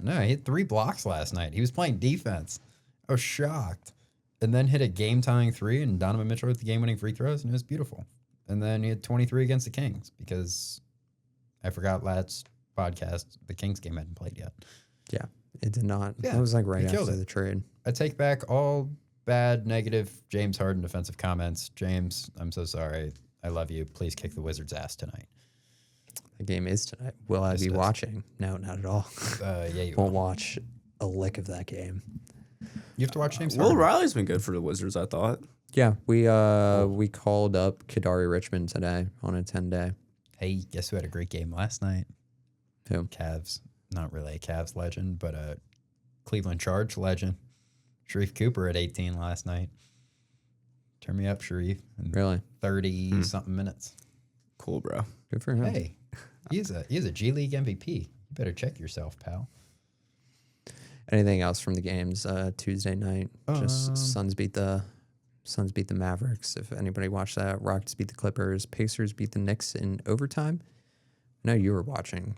no, he had 3 blocks last night. He was playing defense. I was shocked. and then hit a game-tying 3, and Donovan Mitchell hit the game-winning free throws, and it was beautiful. And then he had 23 against the Kings because I forgot last podcast the Kings game hadn't played yet. Yeah, it did not. Yeah, That was like right he killed after it. the trade. I take back all bad, negative James Harden defensive comments. James, I'm so sorry. I love you. Please kick the Wizards' ass tonight. The game is tonight. Will I Yes, be it is. watching? No, not at all. Yeah, you Won't will. watch a lick of that game. You have to watch James Will Harden. Riley's been good for the Wizards, I thought. Yeah, we called up Kadari Richmond today on a 10-day. Hey, guess who had a great game last night? Who? Cavs. Not really a Cavs legend, but a Cleveland Charge legend. Sharif Cooper at 18 last night. Turn me up, Sharif. In Really? 30-something minutes. Cool, bro. Good for him. Hey, he's a G League MVP. You better check yourself, pal. Anything else from the games Tuesday night? Just Suns beat the Mavericks. If anybody watched that, Rockets beat the Clippers. Pacers beat the Knicks in overtime. I know you were watching,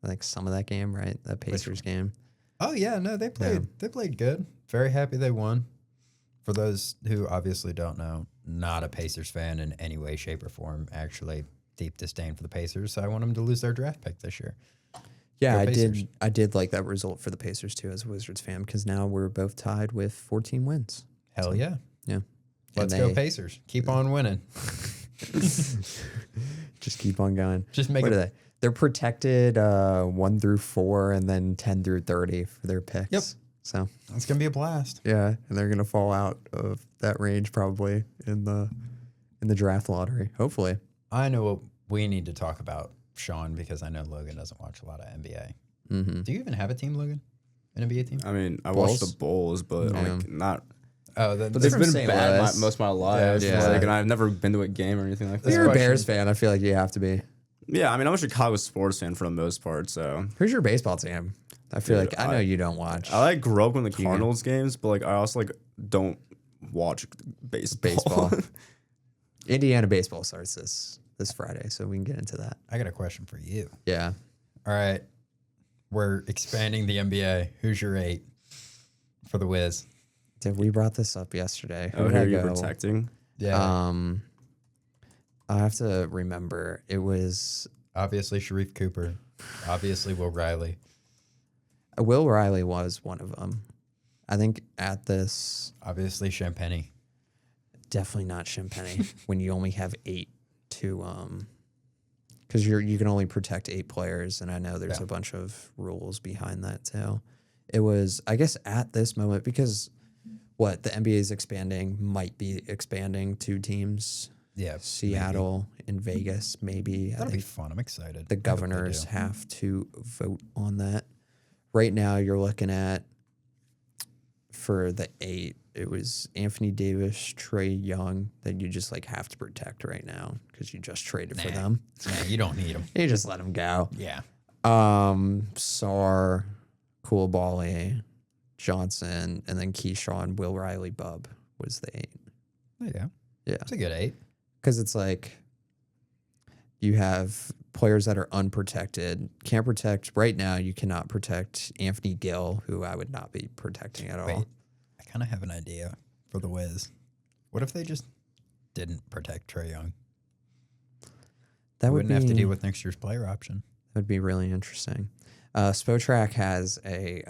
I think, some of that game, right? That Pacers game. Oh yeah, no, they played good. Very happy they won. For those who obviously don't know, not a Pacers fan in any way, shape, or form. Actually, deep disdain for the Pacers. So I want them to lose their draft pick this year. Yeah, Go I Pacers. did. I did like that result for the Pacers too, as a Wizards fan, because now we're both tied with 14 wins. Hell yeah. Yeah, Let's And go they- Pacers. Keep on winning. Just keep on going. Just make What it. are they? They're protected 1 through 4, and then 10 through 30 for their picks. Yep. So It's gonna be a blast. yeah, and they're gonna fall out of that range probably in the draft lottery. Hopefully. I know what we need to talk about, Sean, because I know Logan doesn't watch a lot of NBA. Mm-hmm. Do you even have a team, Logan? An NBA team? I mean, I Bulls? watched the Bulls, but Yeah. like not. Oh, then But They're they've from been St. bad Louis. most of my life. Yeah. Like, and I've never been to a game or anything like This that. You're a question- Bears fan. I feel like you have to be. Yeah, I mean, I'm a Chicago sports fan for the most part, so Who's your baseball team? I feel Dude, like I know you don't watch I like grew up in the Cardinals games, but like I also like don't watch baseball. Indiana baseball starts this Friday, so we can get into that. I got a question for you. Yeah. All right. We're expanding the NBA. Who's your 8 for the Wiz? Dude, we brought this up yesterday. Who Oh, did who I are you go? protecting? Yeah. I have to remember. It was Obviously, Sharif Cooper. Obviously, Will Riley. Will Riley was one of them. I think at this, Obviously, Champagny. definitely not Champagne when you only have 8 to because you can only protect 8 players, and I know there's Yeah. a bunch of rules behind that too. It was, I guess, at this moment because the NBA is expanding, might be expanding 2 teams, Yeah. Seattle and Vegas, maybe. That'll I be think fun. I'm excited. the I hope they governors do. have to vote on that. Right now, you're looking at, for the 8, it was Anthony Davis, Trey Young that you just like have to protect right now because you just traded for Nah. them. Nah, you don't need them. You just let them go. Yeah. Sar, Koulibaly, Johnson, and then Keyshawn, Will Riley, Bub was the 8. There you go. Yeah. It's a good 8. Because it's like you have players that are unprotected, can't protect. Right now, you cannot protect Anthony Gill, who I would not be protecting at all. Wait, I kind of have an idea for the Wiz. What if they just didn't protect Trey Young? That We would wouldn't have to be- deal with next year's player option. That would be really interesting. Spotrac has a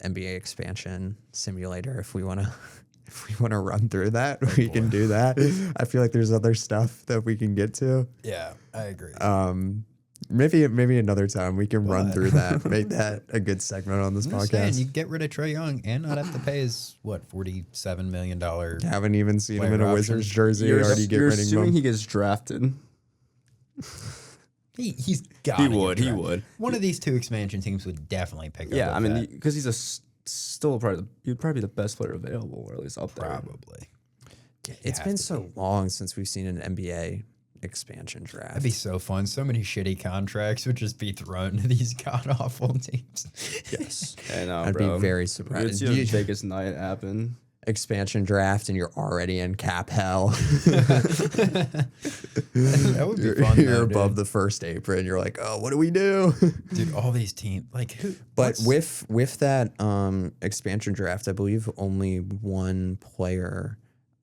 NBA expansion simulator. If we want to run through that, we can do that. I feel like there's other stuff that we can get to. Yeah, I agree. Maybe another time we can run But- through that. Make that a good segment on this I'm just saying, podcast. you get rid of Trey Young and not have to pay his $47 million. Haven't even seen him player in a option. Wizards jersey. You're, Already get you're rid of assuming him. he gets drafted. He's got. He would. One of these 2 expansion teams would definitely pick up. Yeah, I with mean, that. because he's still probably you'd probably be the best player available, or at least up there. Probably. It's have been to so long since we've seen an NBA expansion draft. That'd be so fun. So many shitty contracts would just be thrown to these god awful teams. yes. I know, I'd bro. be very We'd surprised. see a Vegas night happen. expansion draft and you're already in cap hell. That would be fun. You're though, above dude. the first apron. You're like, oh, what do we do? Dude, all these teams, like who? But with that expansion draft, I believe only one player.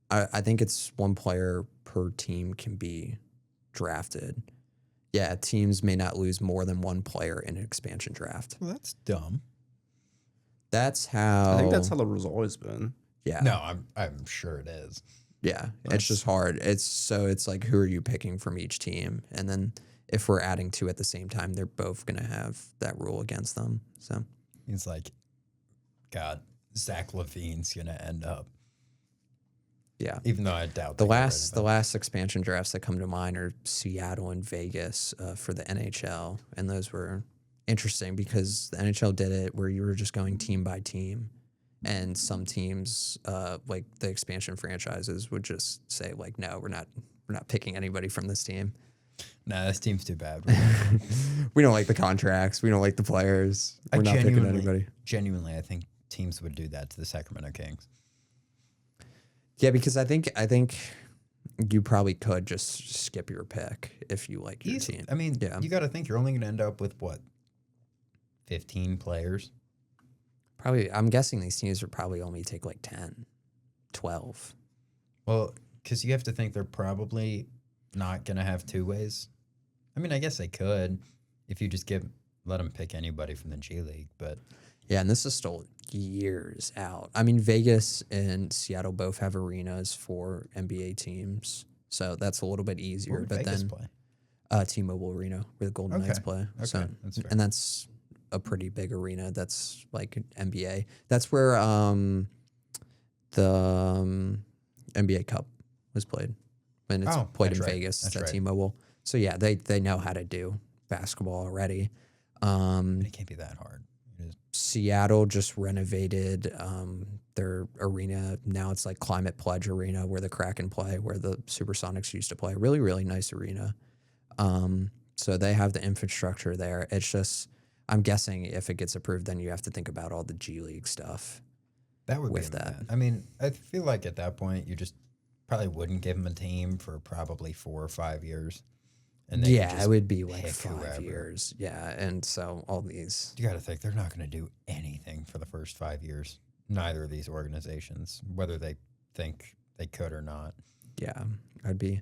I think it's one player per team can be drafted. Yeah, teams may not lose more than one player in an expansion draft. Well, that's dumb. That's how. I think that's how the rule's always been. Yeah. No, I'm sure it is. Yeah, it's just hard. It's like, who are you picking from each team? And then if we're adding two at the same time, they're both going to have that rule against them. So It's like, God, Zach LaVine's gonna end up. yeah. Even though I doubt The they get rid last of the him. last expansion drafts that come to mind are Seattle and Vegas for the NHL, and those were interesting because the NHL did it where you were just going team by team, and some teams like the expansion franchises would just say like, no, we're not picking anybody from this team. Nah, this team's too bad. We don't like the contracts. We don't like the players. We're not picking anybody. Genuinely, I think teams would do that to the Sacramento Kings. Yeah, because I think you probably could just skip your pick if you like your team. I mean, Yeah. you got to think you're only going to end up with what, 15 players? Probably, I'm guessing these teams would probably only take like 10, 12. Well, because you have to think they're probably not going to have two ways. I mean, I guess they could if you just let them pick anybody from the G League, but Yeah, and this is still years out. I mean, Vegas and Seattle both have arenas for NBA teams, so that's a little bit easier. where would But Vegas then play? T-Mobile Arena, where the Golden Okay. Knights play. So, Okay, that's fair. and that's a pretty big arena. That's like NBA. That's where the NBA Cup was played when it's Oh, played in that's right. Vegas. That's It's at right. T-Mobile. So yeah, they know how to do basketball already. It can't be that hard. It is. Seattle just renovated their arena. Now it's like Climate Pledge Arena where the Kraken play, where the Supersonics used to play. Really, really nice arena. So they have the infrastructure there. It's just, I'm guessing if it gets approved, then you have to think about all the G League stuff. That would With be that. I mean, I feel like at that point you just probably wouldn't give them a team for probably 4 or 5 years. And then you Yeah, just it would be like pick 5 whoever. years. Yeah, and so all these. You got to think they're not going to do anything for the first 5 years. Neither of these organizations, whether they think they could or not. Yeah, I'd be.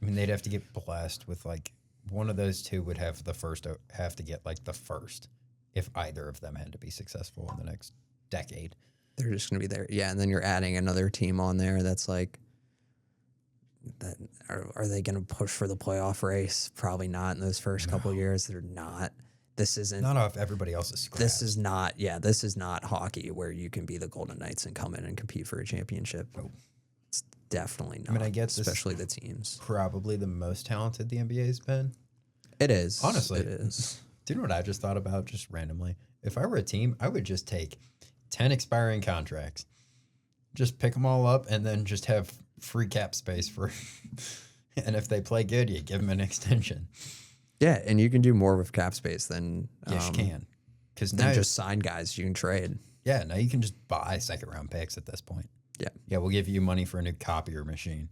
I mean, they'd have to get blessed with like one of those two would have to get like the first if either of them had to be successful in the next decade. They're just going to be there. Yeah, and then you're adding another team on there that's like, that are they going to push for the playoff race? Probably not in those first couple of years. They're not. This isn't. Not off everybody else's scratch. This is not. Yeah, this is not hockey where you can be the Golden Knights and come in and compete for a championship. Nope. It's definitely not. I mean, I get this- especially the teams. probably the most talented the NBA's been. It is. Honestly. it is. Do you know what I just thought about just randomly? If I were a team, I would just take 10 expiring contracts, just pick them all up, and then just have free cap space for. And if they play good, you give them an extension. Yeah, and you can do more with cap space than Yes, you can. Because than now, just sign guys you can trade. yeah, now you can just buy second round picks at this point. Yeah. Yeah, we'll give you money for a new copier machine.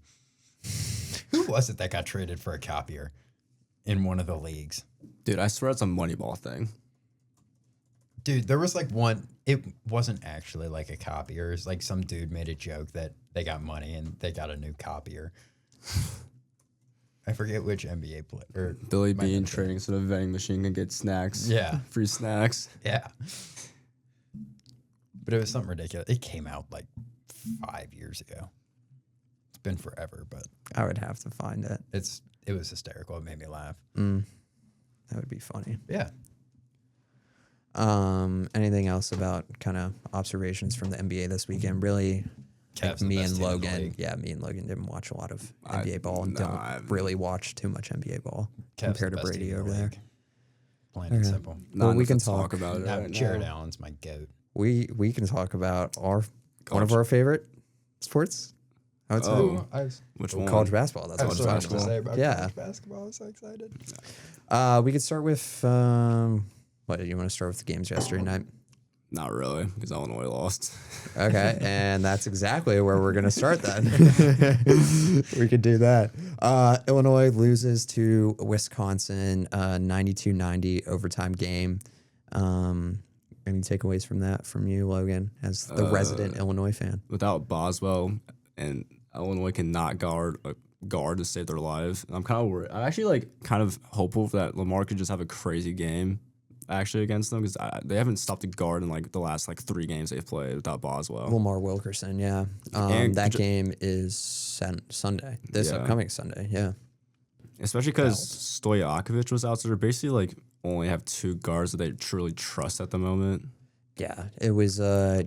Who was it that got traded for a copier in one of the leagues? Dude, I swear it's a Moneyball thing. Dude, there was like one, it wasn't actually like a copier. It's like some dude made a joke that they got money and they got a new copier. I forget which NBA player. Billy might Bean not be. trading so the vending machine can get snacks. Yeah. Free snacks. Yeah. But it was something ridiculous. It came out like 5 years ago. It's been forever, but I would have to find it. it was hysterical. It made me laugh. That would be funny. Yeah. Anything else about kind of observations from the NBA this weekend? Really, Cavs the me best and team in the Logan. league. Yeah, me and Logan didn't watch a lot of I- NBA ball and no, don't I've- really watch too much NBA ball Cavs compared the to best Brady team in the over there. league. Plain and Okay. simple. Well, Not we enough can to talk about it Now, right Jared now. Allen's my goat. We can talk about one of College. our favorite sports. I would say Oh. Which one? college basketball. That's I what have I'm so talking much to about. say about Yeah. college basketball. I'm so excited. We could start with what? You want to start with the games yesterday night? Not really, because Illinois lost. Okay, and that's exactly where we're gonna start then. We could do that. Illinois loses to Wisconsin, 92-90 overtime game. Any takeaways from that from you, Logan, as the resident Illinois fan? Without Boswell, and Illinois cannot guard a guard to save their lives. I'm kind of worried. I'm actually like kind of hopeful that Lamar could just have a crazy game actually against them, because they haven't stopped a guard in like the last like 3 games they've played without Boswell. Lamar Wilkerson, yeah. That game is Sunday, this upcoming Sunday, yeah. Especially because Stojakovic was out, so they're basically like only have 2 guards that they truly trust at the moment. Yeah, it was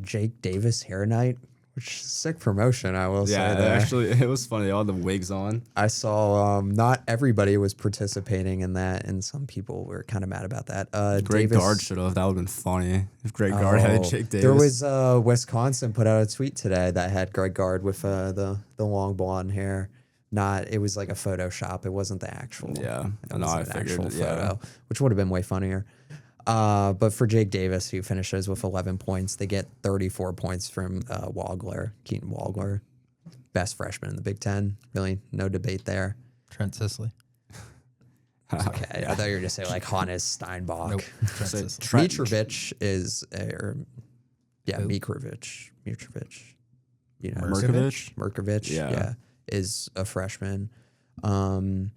Jake Davis hair night, which is sick promotion, I will say. Yeah, actually, it was funny. They all had the wigs on. I saw not everybody was participating in that, and some people were kind of mad about that. Greg Gard should have. That would have been funny if Greg Gard had Jake Davis. There was Wisconsin put out a tweet today that had Greg Gard with the long blonde hair. It was like a Photoshop. It wasn't the actual. Yeah, I figured. Photo, which would have been way funnier. But for Jake Davis, who finishes with 11 points, they get 34 points from Keaton Wagler, best freshman in the Big Ten. Really, no debate there. Trent Sisley. Okay, I thought you were going to say like Hannes Steinbach. Nope. Trent Sisley. Mitrovic is, Mitrovic. You know, Merkovich, yeah, is a freshman. Trying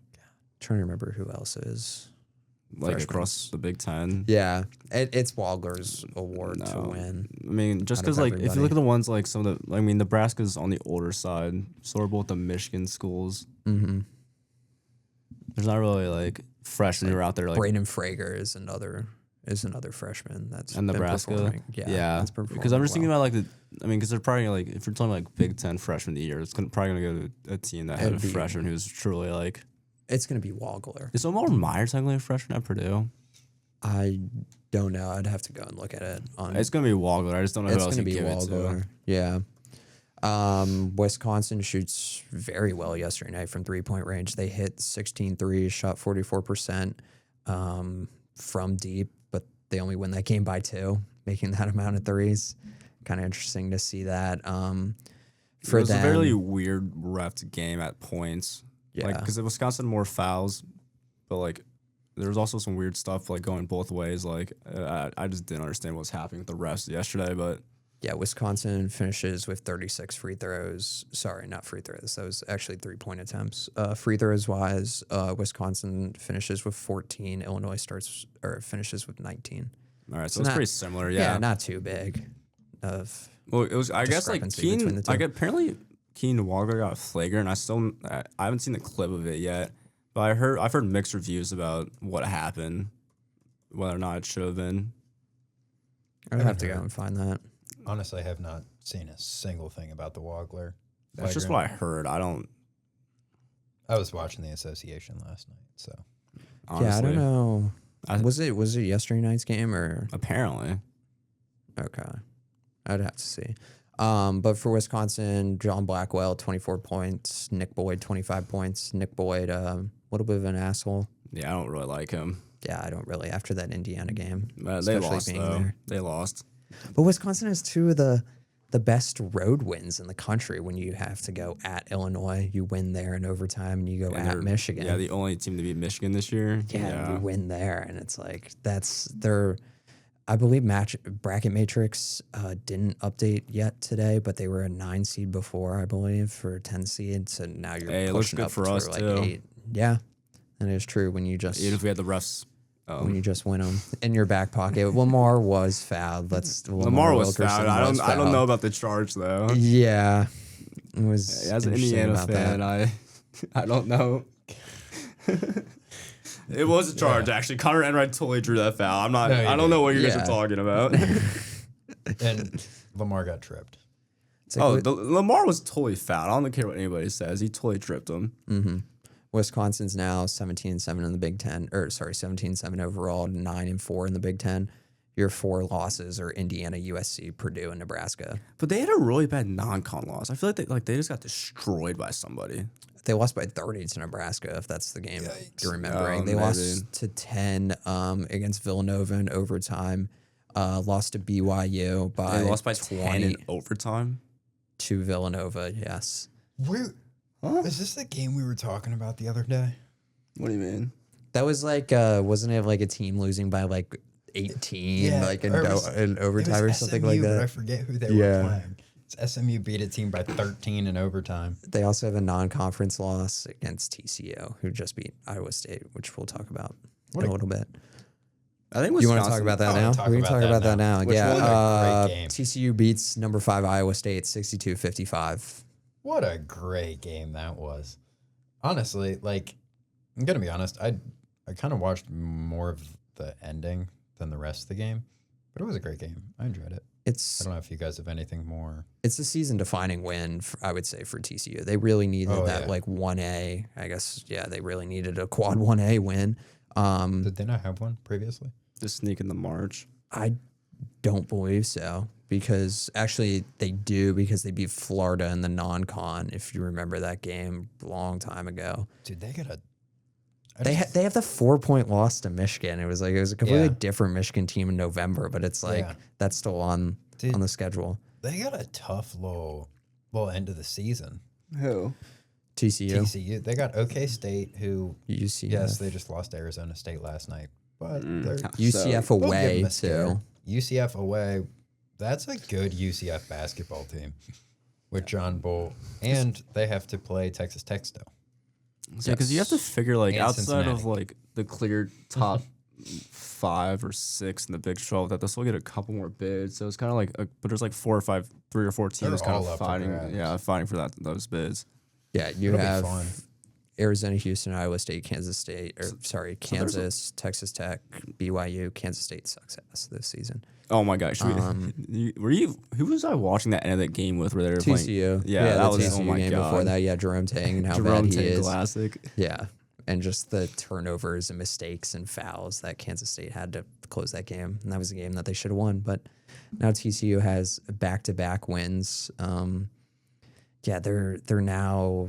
to remember who else is. Like across the Big Ten. Yeah, it's Wagler's award to win. I mean, just because, like, if you look at the ones, like, some of the, I mean, Nebraska's on the older side, so are both the Michigan schools. Mm-hmm. There's not really, like, freshmen who are out there, like. Braden Frager is another freshman that's and Nebraska. Yeah. Because I'm just thinking about, like, because they're probably, like, if you're talking, like, Big Ten freshman of the year, it's probably going to go to a team that had a freshman who's truly, like. It's going to be Wagler. Is Omar Meyer technically a freshman at Purdue? I don't know. I'd have to go and look at it. It's going to be Wagler. I just don't know who else you give it to. Yeah. Wisconsin shoots very well yesterday night from 3-point range. They hit 16 threes, shot 44% from deep, but they only win that game by 2, making that amount of threes. Kind of interesting to see that. It was a very weird ref game at points. Yeah, because Wisconsin more fouls, but like there was also some weird stuff like going both ways. Like I just didn't understand what was happening with the refs yesterday. But yeah, Wisconsin finishes with 36 free throws. Sorry, not free throws. That was actually 3-point attempts. Free throws wise, Wisconsin finishes with 14. Illinois finishes with 19. All right, so it's pretty similar. Yeah, not too big. It was. I guess like Keen. Apparently. Keaton Wagler got flagrant. I haven't seen the clip of it yet, but I've heard mixed reviews about what happened, whether or not it should have been. I'd have to go and find that. Honestly, I have not seen a single thing about the Wagler. That's just what I heard. I was watching the association last night, so honestly, yeah, I don't know. Was it yesterday night's game or apparently? Okay, I'd have to see. But for Wisconsin, John Blackwell, 24 points. Nick Boyd, 25 points. Nick Boyd, a little bit of an asshole. Yeah, I don't really like him. Yeah, I don't really. After that Indiana game. They lost, though. They lost. But Wisconsin has 2 of the best road wins in the country when you have to go at Illinois. You win there in overtime, and you go at Michigan. Yeah, the only team to beat Michigan this year. Yeah, you win there, and it's like that's their... I believe bracket matrix didn't update yet today, but they were a 9 seed before, I believe, for a 10 seed. So now you're pushing up for us like too. 8. Yeah, that is true. When you just even if we had the refs, when you just win them in your back pocket. Lamar was fouled. Lamar was fouled. I don't know about the charge though. Yeah, it was. As an Indiana fan, I don't know. It was a charge, actually. Connor Enright totally drew that foul. I don't know what you guys are talking about. And Lamar got tripped. Lamar was totally fouled. I don't care what anybody says. He totally tripped him. Mm-hmm. Wisconsin's now 17-7 in the Big Ten. 17-7 overall, 9-4 in the Big Ten. Your 4 losses are Indiana, USC, Purdue, and Nebraska. But they had a really bad non-con loss. I feel like they just got destroyed by somebody. They lost by 30 to Nebraska, if that's the game you're remembering. They lost to 10 against Villanova in overtime. Lost to BYU by They lost by 10 20 in overtime. to Villanova. Yes. Is this the game we were talking about the other day? What do you mean? That was like, wasn't it like a team losing by like 18, like in overtime or something SMU, like but I that? forget who they Yeah. were playing. SMU beat a team by 13 in overtime. They also have a non-conference loss against TCU, who just beat Iowa State, which we'll talk about in a little bit. I think You Wisconsin. want to talk about that now? talk We can about talk that about that now. now. Which Yeah. one? What a great game. TCU beats number 5 Iowa State 62-55. What a great game that was. Honestly, like, I'm going to be honest, I kind of watched more of the ending than the rest of the game, but it was a great game. I enjoyed it. I It's don't know if you guys have anything more. it's a season-defining win, I would say, for TCU. They really needed that yeah. like 1A. I guess, yeah, they really needed a quad 1A win. Did they not have one previously? Just sneak in the March. I don't believe so, because actually they do, because they beat Florida in the non-con, if you remember that game a long time ago. Dude, they got a... They have the 4-point loss to Michigan. It was a completely Yeah. different Michigan team in November, but it's like Yeah. that's still on the schedule. They got a tough little end of the season. Who? TCU, TCU. They got OK State, who, UCF, yes, they just lost to Arizona State last night, but they're UCF They'll give away them a scare. too. UCF away. That's a good UCF basketball team with John Bull, and they have to play Texas Tech still. Yeah, because you have to figure like And outside of Cincinnati. like the clear top 5 or 6 in the Big 12, that they'll still get a couple more bids. So it's kind of like, but there's like 3 or 4 teams They're kind all of up for fighting. grabs. Yeah, fighting for those bids. Yeah, you It'll be have fun. Arizona, Houston, Iowa State, Kansas State, Kansas, Texas Tech, BYU. Kansas State sucks ass this season. Oh my gosh, who was I watching that end of that game with where they were playing? TCU, Yeah, that the was TCU oh my game god. before that. Yeah, Jerome Tang and how Jerome bad he Tang is. classic. Yeah, and just the turnovers and mistakes and fouls that Kansas State had to close that game, and that was a game that they should have won. But now TCU has back-to-back wins. Yeah, they're now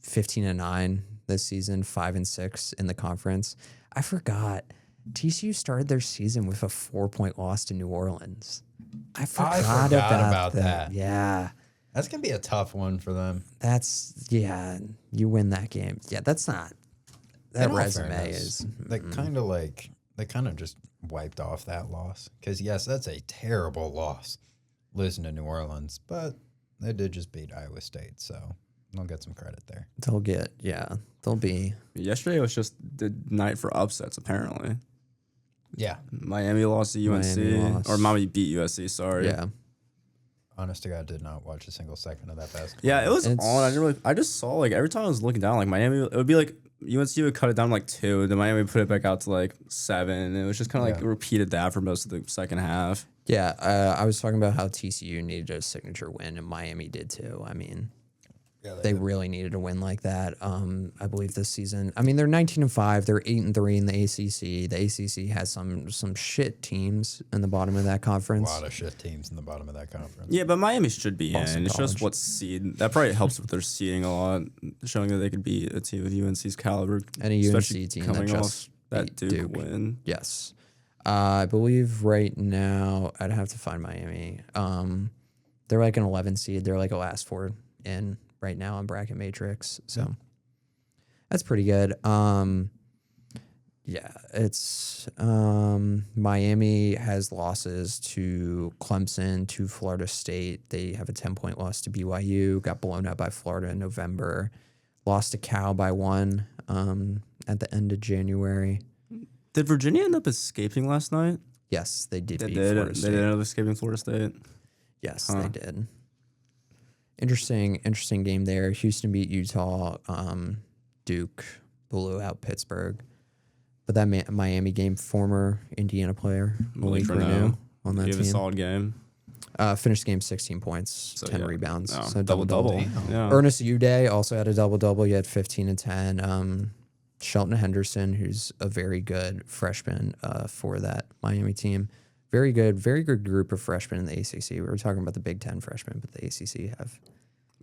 15-9 this season, 5-6 in the conference. I forgot TCU started their season with a 4-point loss to New Orleans. I forgot about that. Yeah. That's gonna be a tough one for them. You win that game. Yeah, that's not that In all resume fairness, is. they kind of just wiped off that loss, because yes, that's a terrible loss, losing to New Orleans, but they did just beat Iowa State, so they'll get some credit there. They'll be. Yesterday was just the night for upsets, apparently. Yeah, Miami lost to UNC. Or Miami beat USC, sorry. Yeah. honest to God, did not watch a single second of that basketball. Yeah, it was It's- on. I just saw like every time I was looking down, like Miami, it would be like UNC would cut it down to like 2, then Miami would put it back out to like 7, and it was just kind of like Yeah. repeated that for most of the second half. Yeah, I was talking about how TCU needed a signature win, and Miami did too. I mean, Yeah, they really needed a win like that. I believe this season. I mean, they're 19-5. They're 8-3 in the ACC. The ACC has some shit teams in the bottom of that a conference. lot of shit teams in the bottom of that conference. Yeah, but Miami should be Boston in. It's just College. what seed. That probably helps with their seeding a lot, showing that they could be a team with UNC's caliber. And a UNC especially team that coming just off that beat Duke Duke. win. Yes. I believe right now, I'd have to find Miami. They're like an 11 seed. They're like a last 4 in right now on bracket matrix. So that's pretty good. Yeah, it's Miami has losses to Clemson, to Florida State. They have a 10-point loss to BYU, got blown out by Florida in November, lost to Cal by 1 at the end of January. Did Virginia end up escaping last night? Yes, they did They beat did. Florida They State. did end up escaping Florida State. Yes, Huh. they did. Interesting game there. Houston beat Utah. Duke blew out Pittsburgh. But that Miami game, former Indiana player Malik Reneau on that Gave a team. solid game. Finished the game 16 points, So, 10 yeah. rebounds. No, So double. Yeah. Ernest Uday also had a double-double. He had 15 and 10. Shelton Henderson, who's a very good freshman for that Miami team. Very good group of freshmen in the ACC. We were talking about the Big Ten freshmen, but the ACC have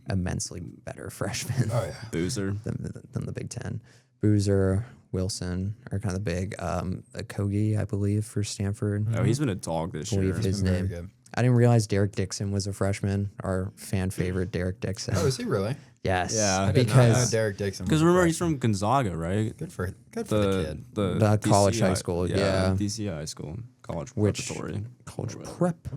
immensely better freshmen Oh yeah. Boozer. than the Big Ten. Boozer, Wilson are kind of big. Kogi, I believe, for Stanford. Oh, he's been a dog this year. believe his been very name. good. I didn't realize Derek Dixon was a freshman. Our fan favorite, Derek Dixon. Oh, is he really? Yes. Yeah. I did not know Because Derek Dixon. Because was a remember, he's freshman. from Gonzaga, right? Good for the kid. The college DC high school, yeah. DC high school, college Which- preparatory. college prep,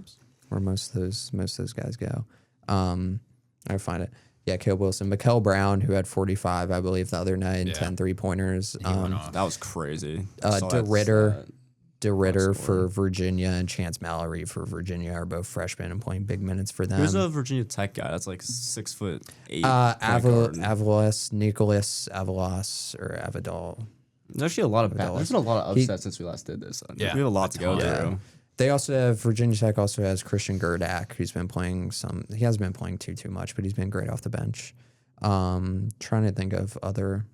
where most of those guys go. I find it. Yeah, Caleb Wilson, Mikkel Brown, who had 45, I believe, the other night, and Yeah. 10 3-pointers. He went off. That was crazy. DeRitter score. for Virginia and Chance Mallory for Virginia are both freshmen and playing big minutes for them. Who's a Virginia Tech guy? That's like 6'8". Nicholas Avalos or Avadol. There's actually a lot of Dallas. there's been a lot of upsets since we last did this. Yeah, We have a lot to go ton. through. They also have Virginia Tech also has Christian Gerdak, who's been playing he hasn't been playing too much, but he's been great off the bench. Trying to think of other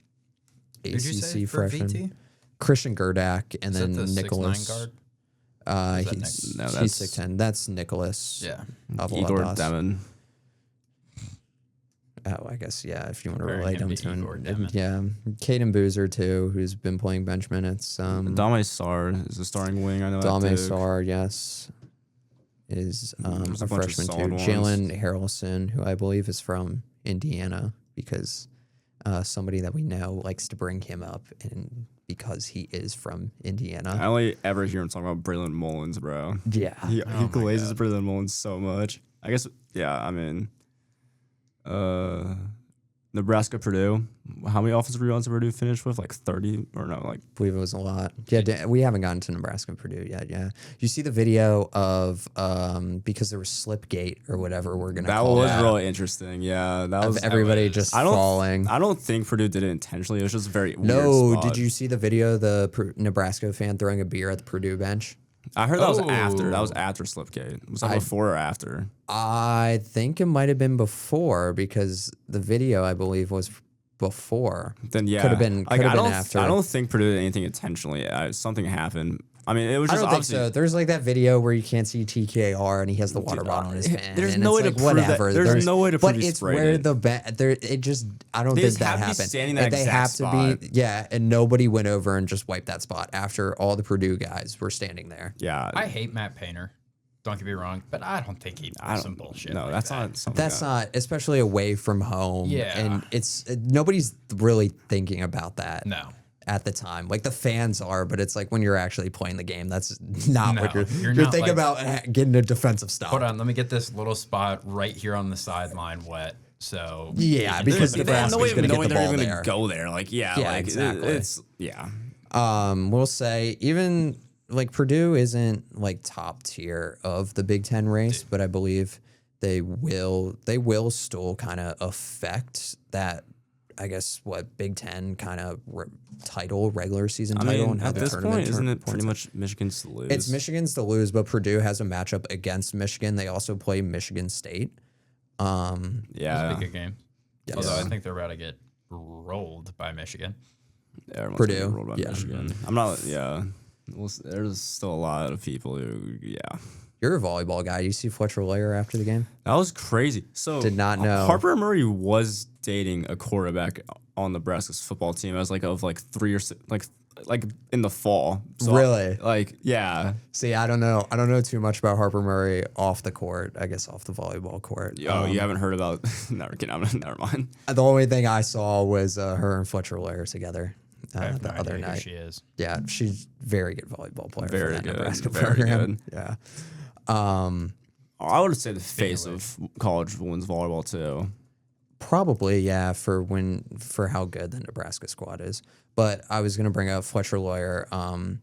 Did you say ACC for freshmen. VT? Christian Gerdak and Is then that the 6'9" Nicholas. guard? Is that He's No, he's that's- 6'10". That's Nicholas. Yeah. Igor Avaladas. Demon. Oh, I guess, yeah, if you want to Comparing relate him him to to Igor him. Demon. Yeah. Caden Boozer, too, who's been playing bench minutes. Dame Sar is the starting wing. I know. at Dame Duke. Sar, yes, is There's a a bunch of freshman, too. solid ones. Jalen Harrelson, who I believe is from Indiana, because somebody that we know likes to bring him up, and because he is from Indiana. I only ever hear him talk about Braylon Mullins, bro. Yeah. He my glazes God. Braylon Mullins so much. I guess, yeah, I mean, Nebraska, Purdue. How many offensive rebounds did Purdue finish with? Like 30 or no? Like, I believe it was a lot. Yeah, we haven't gotten to Nebraska and Purdue yet. Yeah, you see the video of because there was Slipgate or whatever we're gonna that call was that, really interesting. Yeah, that of was everybody was- just I don't falling. I don't think Purdue did it intentionally. It was just very No, weird spot. did you see the video of the Nebraska fan throwing a beer at the Purdue bench? I heard that was Oh. after. That was after Slipgate. Was that before or after? I think it might have been before because the video I believe was before. Then yeah, Could have been- Like, could have I been don't. after. I don't think Purdue did anything intentionally. Something happened. I mean, it was I just don't think obviously. so. There's like that video where you can't see TKR and he has the water bottle in his hand. There's and no it's way to like, prove that- whatever. there's no way to prove But he it's sprayed where it. it just I don't They think just that have to be happened. standing in that They exact have spot. to be, yeah. And nobody went over and just wiped that spot after all the Purdue guys were standing there. Yeah, I hate Matt Painter. Don't get me wrong, but I don't think he I does don't. some bullshit. No, like that's that. not something. That's not, especially away from home. Yeah. and it's nobody's really thinking about that. No. At the time, like the fans are, but it's like when you're actually playing the game, that's not No, what you're you're you're not thinking like- about getting a defensive stop. Hold on, let me get this little spot right here on the sideline wet. So Yeah, because There's Nebraska's no way of gonna get knowing the they're ball even there. gonna go there. Like, yeah, Yeah, like exactly. It's yeah. We'll say even like Purdue isn't like top tier of the Big Ten race, but I believe they will still kind of affect that. I guess what Big Ten kind of title, regular season I title, mean, and how at the this tournament point, isn't it points pretty out. much Michigan's to lose? It's Michigan's to lose, but Purdue has a matchup against Michigan. They also play Michigan State. it's Yeah, a good game. Yes. Although I think they're about to get rolled by Michigan. everyone's Purdue, getting rolled by yeah. Michigan. I'm not. Yeah, well, there's still a lot of people who. Yeah, You're a volleyball guy. You see Fletcher Layer after the game? that was crazy. So Did not know. Harper Murray was dating a quarterback on Nebraska's football team. I was like of like 3 or 6, like in the fall. So Really? Like yeah. See, I don't know. I don't know too much about Harper Murray off the court. I guess off the volleyball court. Oh, you haven't heard about? Never mind. The only thing I saw was her and Fletcher Layer together I have the no other idea who night. she is. Yeah, she's very good volleyball player Very for that good, Nebraska very program. good. Yeah. I would say the face of college women's volleyball too. Probably, yeah, for how good the Nebraska squad is. But I was gonna bring up Fletcher Lawyer. 20%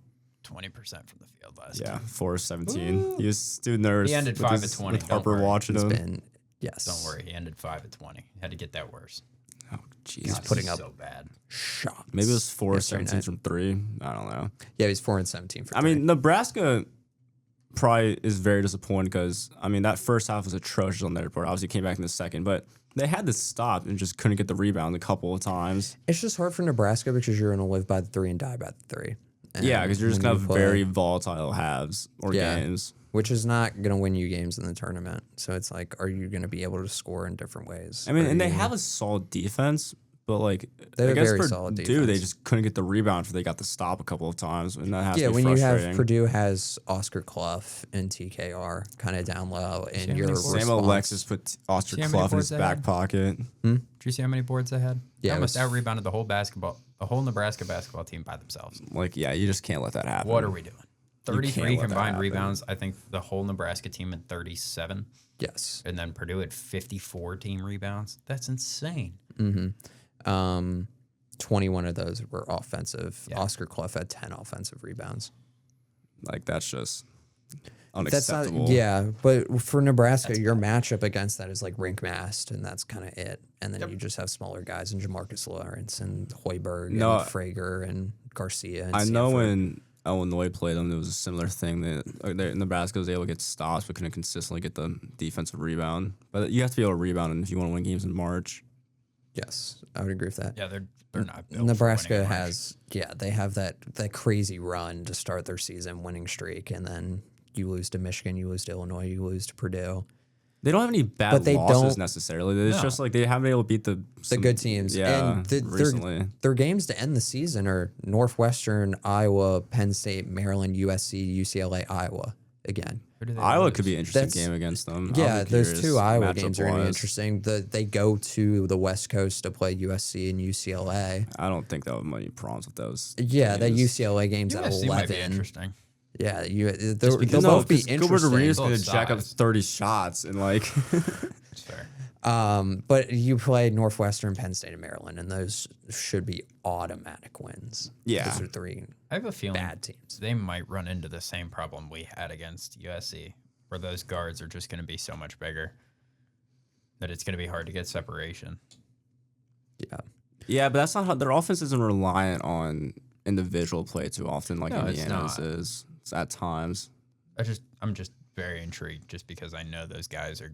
from the field last Yeah, time. 4-17. He was too nervous. He ended with 5 his- of 20, With don't Harper worry. watching It's him. been yes. Don't worry, he ended 5 of 20. Had to get that worse. Oh, Jesus. God, putting he's up- so bad. Shots. Maybe it was 4 yesterday 17 night. from 3. I don't know. Yeah, he's 4-17 for. I three. mean, Nebraska probably is very disappointed because, I mean, that first half was atrocious on their part. Obviously, came back in the second, but they had to stop and just couldn't get the rebound a couple of times. it's just hard for Nebraska because you're gonna live by the 3 and die by the 3. And Yeah, because you're just when going to you have play- very volatile halves or Yeah. games. which is not gonna win you games in the tournament. So it's like, are you gonna be able to score in different ways? I mean, Are and they you- have a solid defense, But like They have a against very solid Purdue, they defense. just couldn't get the rebound. They got the stop a couple of times, and that has to be when you frustrating. have Purdue has Oscar Clough and TKR kind of down low, See and how your many boards? Sam response. Alexis put Oscar See how many Clough in boards his they back had? pocket. Did you see how many boards they had? Yeah, They it almost was- out-rebounded the whole Nebraska basketball team by themselves. Like, yeah, you just can't let that happen. What are we doing? can't 33 let that combined happen. rebounds. I think the whole Nebraska team at 37. Yes. And then Purdue had 54 team rebounds. That's insane. 21 of those were offensive. Yeah. Oscar Clough had 10 offensive rebounds. Like, that's just That's unacceptable. not, yeah, but for Nebraska, your matchup against that is like rink mast, and that's kind of it. And then you just have smaller guys in Jamarcus Lawrence and Hoiberg and Frager and Garcia. And I know Sanford. when Illinois played them, there was a similar thing that Nebraska was able to get stops, but couldn't consistently get the defensive rebound. But you have to be able to rebound if you want to win games in March. Yes, I would agree with that. Yeah, they're not built Nebraska for winning has, they have that crazy run to start their season winning streak, and then you lose to Michigan, you lose to Illinois, you lose to Purdue. They don't have any bad But they losses don't- necessarily. It's No. just like they haven't been able to beat the Good teams. Yeah, and recently. their games to end the season are Northwestern, Iowa, Penn State, Maryland, USC, UCLA, Iowa again. Who do they Iowa lose? could be an interesting That's- game against them. Yeah, I'll be those curious two Iowa games are going to be matchup-wise. interesting. They go to the West Coast to play USC and UCLA. I don't think that would be any problems with those. Yeah, that games. UCLA game's at USC might be 11. interesting. Yeah, they'll because- both be 'cause Gilbert interesting. Arenas Both going to jack up sides. 30 shots and like It's fair. But you play Northwestern, Penn State, and Maryland, and those should be automatic wins. Yeah. Those are three I have a feeling bad teams. they might run into the same problem we had against USC, where those guards are just going to be so much bigger that it's going to be hard to get separation. Yeah. yeah, but that's not how their offense isn't reliant on individual play too often like No, it's Indiana's not. is. It's at times. I'm just very intrigued just because I know those guys are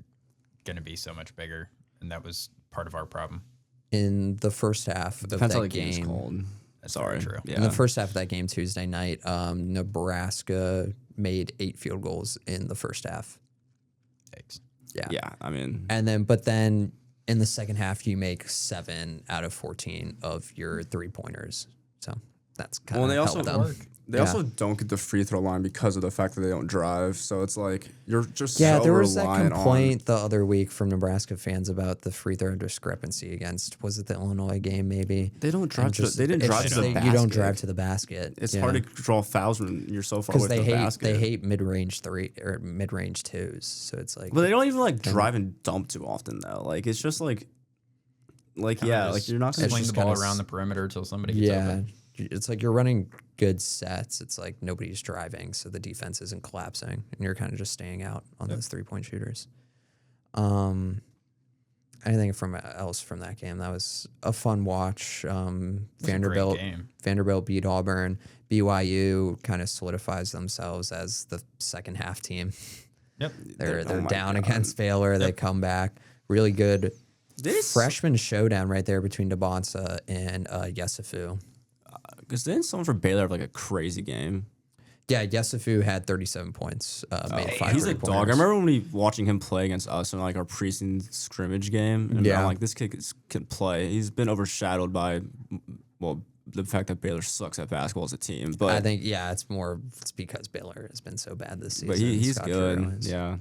going to be so much bigger, and that was part of our problem. In the first half of Depends how that the game's game, called. That's Sorry. very true. Yeah. in the first half of that game Tuesday night, Nebraska made 8 field goals in the first half. Thanks. Yeah. Yeah, I mean, But then in the second half, you make 7 out of 14 of your 3-pointers. So that's kind well, of they also them. they Yeah. also don't get the free throw line because of the fact that they don't drive. So it's like you're just Yeah, so there was that reliant complaint the other week from Nebraska fans about the free throw discrepancy against, was it the Illinois game maybe? They don't drive And to- they didn't it's drive just to the that You don't basket. drive to the basket. It's hard to draw fouls when you're so far away because from the basket. they hate mid-range 3 or mid-range 2s. So it's like, But they don't even like drive and dump too often though. Like it's just like yeah, like you're not gonna Swing just the ball kinda around the perimeter until somebody gets open. it's like you're running good sets. It's like nobody's driving, so the defense isn't collapsing, and you're kind of just staying out on those 3-point shooters. Anything else from that game? That was a fun watch. Vanderbilt game. beat Auburn. BYU kind of solidifies themselves as the second half team. Yep. They're oh my down God. against Baylor. They come back. Really good this freshman showdown right there between Dabonsa and Yesufu. because didn't someone for Baylor have like a crazy game? Yeah, Yesufu had 37 points. Made 5 He's a dog. I three-pointers. remember watching him play against us in like our preseason scrimmage game, and Yeah. I'm like, this kid can play. He's been overshadowed by the fact that Baylor sucks at basketball as a team, but I think it's because Baylor has been so bad this season. but he's good. Yeah,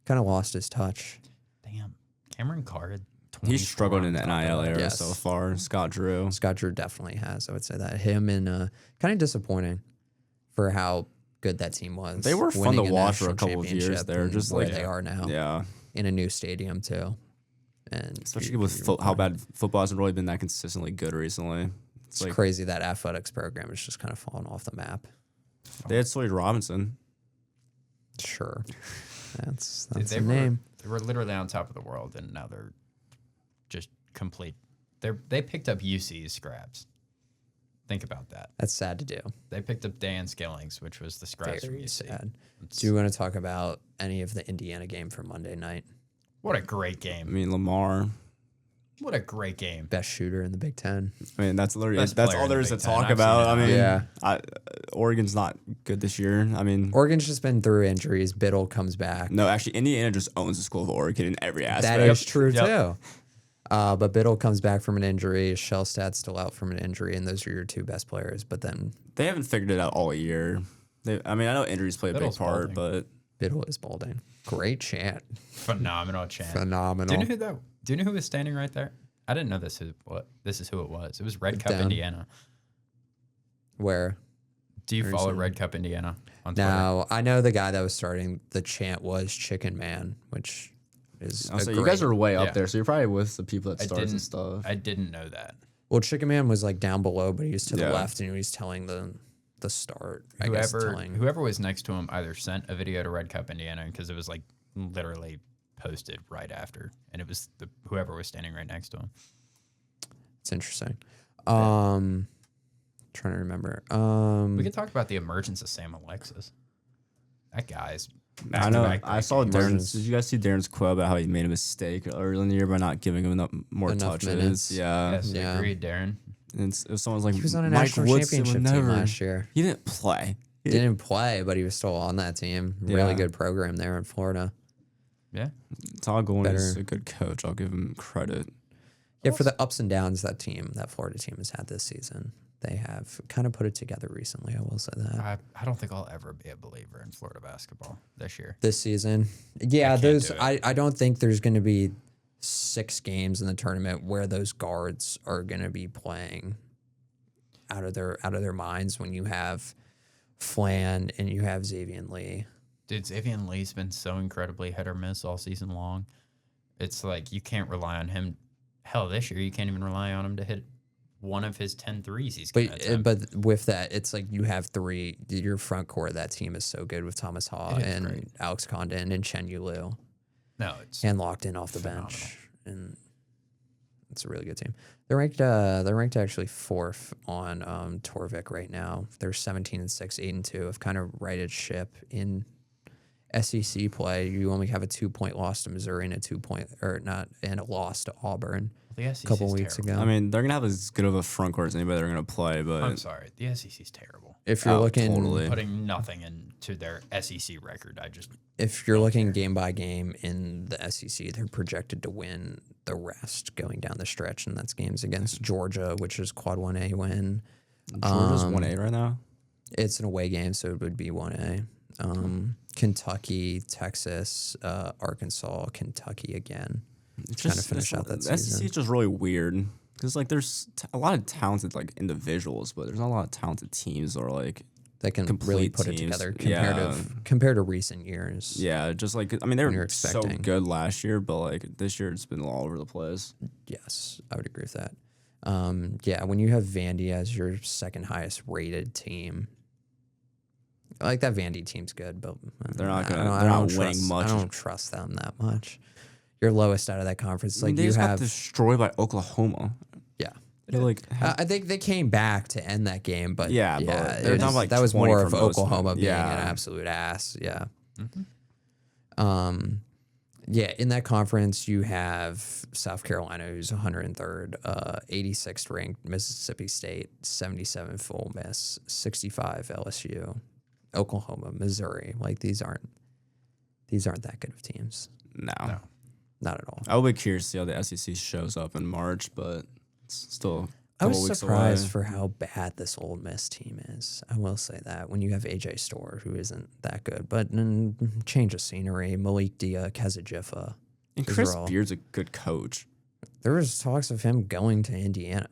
kind of lost his touch. Damn. Cameron Carr had he's 24 struggled in the on top of NIL that. era Yes. so far. Scott Drew. Scott Drew definitely has. I would say that him and kind of disappointing for how good that team was. They were fun to winning watch for a national couple of years championship there, and just where like- they are now Yeah, in a new stadium too. And especially with how bad football hasn't really been that consistently good recently. it's crazy that athletics program is just kind of falling off the map. They had Sawyer Robinson. Sure, that's Dude, the name. They were literally on top of the world, and now they're just complete. They picked up UC's scraps. Think about that. That's sad to do. They picked up Dan Skillings, which was the scraps from Very UC. sad. It's- Do you want to talk about any of the Indiana game from Monday night? What a great I game. mean, Lamar. What a great game. Best shooter in the Big Ten. I mean, that's literally Best that's player all in the there is to Big Ten. talk I've about. I seen it. mean, Yeah. Oregon's not good this year. I mean, Oregon's just been through injuries. Biddle comes back. no, actually, Indiana just owns the school of Oregon in every aspect. That is true Yep. too. But Biddle comes back from an injury. Shellstad's still out from an injury, and those are your two best players. But then They haven't figured it out all year. I know injuries play a Biddle's big part, balding. but Biddle is balding. Great chant. Phenomenal chant. Phenomenal. Do you know who was standing right there? I didn't know this is who it was. It was Red Cup Down. Indiana. Where? Do you Where is follow he? Red Cup Indiana on Twitter? No, I know the guy that was starting the chant was Chicken Man, which is so you guys are way up there, so you're probably with the people that starts and stuff. I didn't know that. Well, Chicken Man was like down below, but he was to the Yeah. left, and he was telling the start. I guess telling. Whoever was next to him either sent a video to Red Cup Indiana because it was like literally posted right after, and it was whoever was standing right next to him. It's interesting. Trying to remember. We could talk about the emergence of Sam Alexis. That guy's. I know. I saw Darren's- Darren's. Did you guys see Darren's quote about how he made a mistake early in the year by not giving him more Enough touches? minutes. Yeah. Yes, yeah. agreed, Darren. And someone's like, He was on a Mike national Woodson would championship team never. last year. He didn't play. Didn't play, but he was still on that team. Really Yeah. good program there in Florida. Yeah. Todd Golden is Better. a good coach. I'll give him credit. Yeah, for the ups and downs that Florida team has had this season, they have kind of put it together recently. I will say that. I don't think I'll ever be a believer in Florida basketball this year. This season, yeah, can't those do it. I don't think there's going to be 6 games in the tournament where those guards are going to be playing out of their minds when you have Flan and you have Xavier Lee. Dude, Xavier Lee's been so incredibly hit or miss all season long. It's like you can't rely on him. Hell, this year you can't even rely on him to hit one of his 10 threes he's going to attempt. But with that, it's like you have 3. Your front core of that team is so good with Thomas Haw It is and great. Alex Condon and Chen Yu Liu. No, it's And locked in off the phenomenal. bench, and it's a really good team. They're ranked actually 4th on Torvik right now. They're 17-6, 8-2. Have kind of righted ship in SEC play. You only have a 2-point loss to Missouri and a loss to Auburn the a SEC couple weeks ago. I mean, they're gonna have as good of a front court as anybody they're gonna play, but I'm sorry. The SEC's terrible. If you're looking, totally. Putting nothing into their SEC record, if you're looking game by game in the SEC, they're projected to win the rest going down the stretch, and that's games against Georgia, which is quad 1A win. Georgia's 1A right now. It's an away game, so it would be 1A. Kentucky, Texas, Arkansas, Kentucky again. It's Kinda finish out that the SEC season. is just really weird because like there's a lot of talented like individuals, but there's not a lot of talented teams or like That can really complete put it teams. together Yeah. compared to recent years. yeah, just like I mean they When you're were so expecting. good last year, but like this year it's been all over the place. Yes, I would agree with that. Yeah, when you have Vandy as your second highest rated team, like that Vandy team's good, but They're not I gonna- don't- I they're don't not winning trust- much. I don't trust them that much. You're lowest out of that conference. I mean, Like they you just have, got destroyed by Oklahoma. yeah. They're like I think they came back to end that game, but Yeah, but yeah, they're it down was- like that was 20 more for of most of it. Oklahoma being Yeah. an absolute ass. Yeah. Mm-hmm. Yeah, in that conference, you have South Carolina, who's 103rd, 86th ranked, Mississippi State, 77th Ole Miss, 65 LSU, Oklahoma, Missouri. Like these aren't that good of teams. no. Not at all. I would be curious to see how the SEC shows up in March, but it's still a I couple was weeks surprised away. for how bad this Ole Miss team is. I will say that when you have AJ Storr, who isn't that good, but change of scenery, Malik Dia, Kazajifa. And Those Chris are all- Beard's a good coach. There was talks of him going to Indiana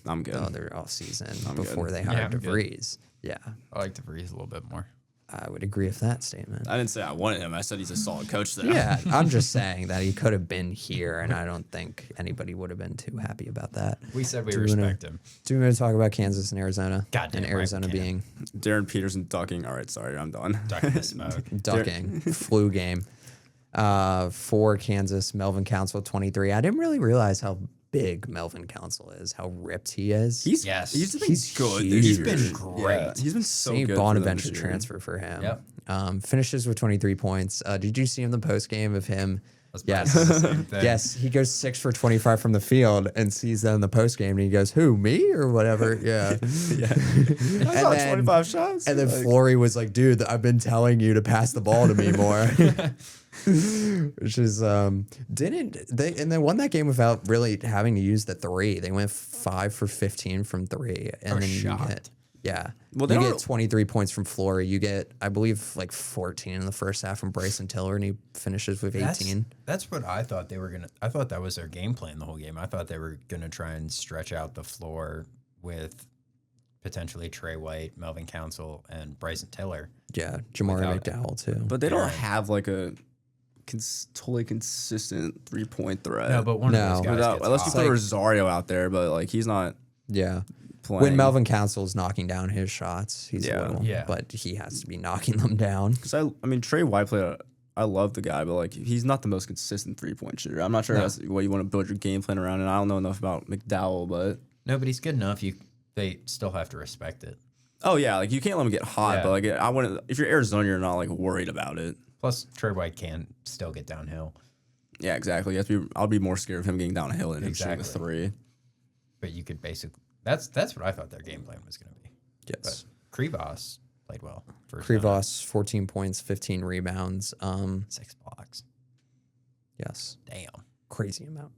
I'm good. the other off season I'm before good. they Yeah, hired I'm good. DeVries. Yeah, I like DeVries a little bit more. I would agree with that statement. I didn't say I wanted him. I said he's a solid coach there. Yeah, I'm just saying that he could have been here, and I don't think anybody would have been too happy about that. We said we Do we wanna- respect him. Do we want to talk about Kansas and Arizona? Goddamn and right we Arizona can. being Darren Peterson ducking. All right, sorry, I'm done. Ducking the smoke. ducking flu game. For Kansas, Melvin Council 23. I didn't really realize how big Melvin Council is, how ripped he is. He's Yes. he's been He's good. huge. this He's year. been great. Yeah, he's been so St. good. for them Bonaventure this year. transfer for him. Yep. Finishes with 23 points. Did you see him the post game of him? I was about Yes. to say the same thing. Yes, he goes 6 for 25 from the field and sees that in the post game, and he goes, "Who, me or whatever?" Yeah, Yeah, and I saw then 25 shots. and then like, Flory was like, "Dude, I've been telling you to pass the ball to me more." which is didn't they? And they won that game without really having to use the three. They went 5 for 15 from three, and was then shocked. you get Well, they you don't- get 23 points from Flory. You get, I believe, like 14 in the first half from Bryson Tiller, and he finishes with 18. That's what I thought they were gonna. I thought that was their game plan the whole game. I thought they were gonna try and stretch out the floor with potentially Trey White, Melvin Council, and Bryson Tiller. Yeah, Jamari Without- McDowell too. But they don't Yeah. have like a totally consistent 3-point threat. No, but one of those No. guys Without, gets unless you hot. put Rosario out there, but like he's not Yeah. playing. When Melvin Council's knocking down his shots, he's Yeah. a little, Yeah. but he has to be knocking them down. Because I mean Trey White I love the guy, but like he's not the most consistent 3-point shooter. I'm not sure that's what you want to build your game plan around, and I don't know enough about McDowell, but No, but he's good enough. They still have to respect it. oh yeah, like you can't let him get hot, Yeah. but like I want if you're Arizona, you're not like worried about it. Plus, Trey White can still get downhill, Yeah, exactly. You have to be, I'll be more scared of him getting downhill than him shooting a Exactly. three. but you could basically. That's what I thought their game plan was going to be. Yes. But Krivas played well. First Krivas, 14 points, 15 rebounds. 6 blocks. Yes. Damn, Crazy amount.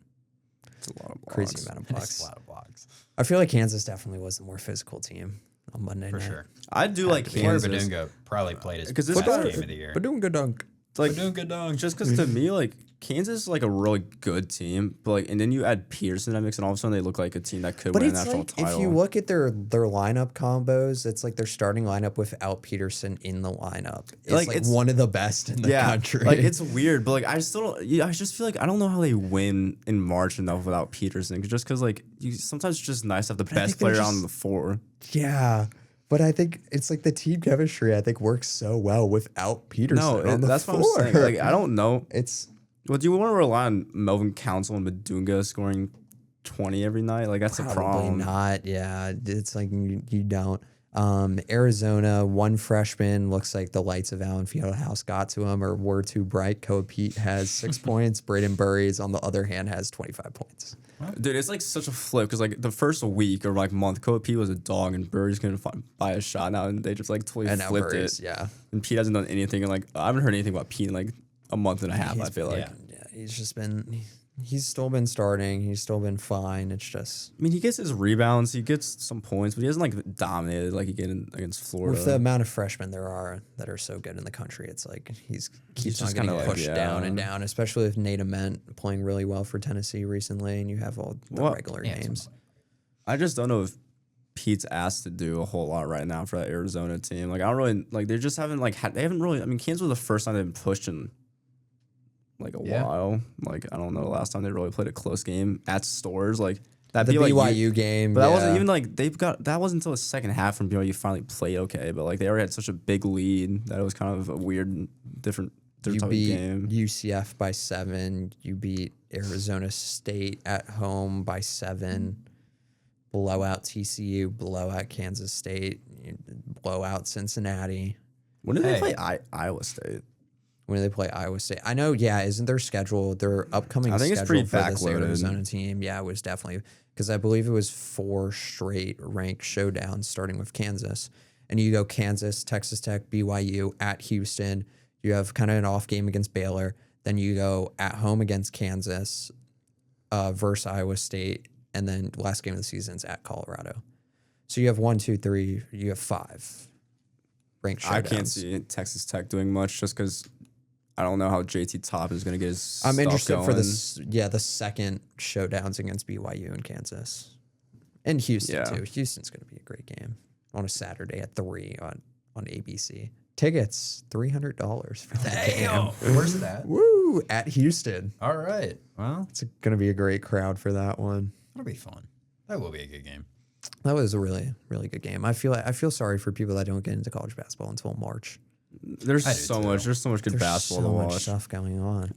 It's a lot of blocks. Crazy amount of that's blocks. a lot of blocks I feel like Kansas definitely was the more physical team on Monday for night. sure. I do like Florida Kansas. Badunga probably played his 'Cause this best guy- game of the year. But doing good dunk. Like Badunga dunk. just because to me, like Kansas is like a really good team, but like and then you add Peterson in that mix, and all of a sudden they look like a team that could But win a it's national like title. if you look at their lineup combos, it's like their starting lineup without Peterson in the lineup. It's Like, like it's- one of the best in the country. like it's weird, but like I still don't. Yeah, I just feel like I don't know how they win in March enough without Peterson. Just because like you sometimes it's just nice to have the best think they're player just- on the floor. yeah. But I think it's like the team chemistry I think works so well without Peterson No, on the that's floor. what I'm saying. Like I don't know. It's Well, do you want to rely on Melvin Council and Badunga scoring 20 every night? Like that's a probably problem. not. Yeah, it's like you don't. Arizona, one freshman looks like the lights of Allen Fieldhouse got to him or were too bright. Koa Pete has 6 points. Braden Burries, on the other hand, has 25 points. Dude, it's like such a flip because like the first week or like month, Koa Pete was a dog and Burry's gonna buy a shot now, and they just like totally And now flipped Burries, it. yeah. And Pete hasn't done anything, and like I haven't heard anything about Pete in like a month and a half. I feel like. yeah. He's just been. He's still been starting. He's still been fine. It's just I mean, he gets his rebounds, he gets some points, but he hasn't like dominated like he did against Florida. with the amount of freshmen there are that are so good in the country. It's like keeps just on getting kinda like, pushed down and yeah. down. Especially with Nate Ament playing really well for Tennessee recently, and you have all the Well, regular yeah, names. I just don't know if Pete's asked to do a whole lot right now for that Arizona team. Like I don't really like they just haven't like they haven't really. I mean, Kansas was the first time they've been pushed in like a Yeah. while. Like I don't know the last time they really played a close game at Stores. Like that The BYU BYU game, But that yeah. wasn't even like that wasn't until the second half from BYU finally played okay. But like they already had such a big lead that it was kind of a weird, different You type of beat game. UCF by 7. You beat Arizona State at home by 7. Blow out TCU. Blow out Kansas State. Blow out Cincinnati. When did they Hey. play Iowa State? When do they play Iowa State? I know, yeah, isn't their schedule, their upcoming I think it's schedule pretty for this backloaded. Arizona team? Yeah, it was definitely, because I believe it was 4 straight ranked showdowns starting with Kansas. And you go Kansas, Texas Tech, BYU, at Houston. You have kind of an off game against Baylor. Then you go at home against Kansas versus Iowa State. And then last game of the season is at Colorado. So you have 1, 2, 3, you have 5 ranked showdowns. I can't see Texas Tech doing much just because I don't know how JT Top is going to get his. I'm stuff interested for going. this. Yeah, the second showdowns against BYU and Kansas, and Houston Yeah. too. Houston's going to be a great game on a Saturday at 3 on ABC. Tickets $300 for that Damn. game. Where's that? Woo! At Houston, All right. Well, it's going to be a great crowd for that one. that'll be fun. That will be a good game. That was a really really good game. I feel sorry for people that don't get into college basketball until March. There's I do so too. much. There's so much good There's basketball so to much watch. stuff going on.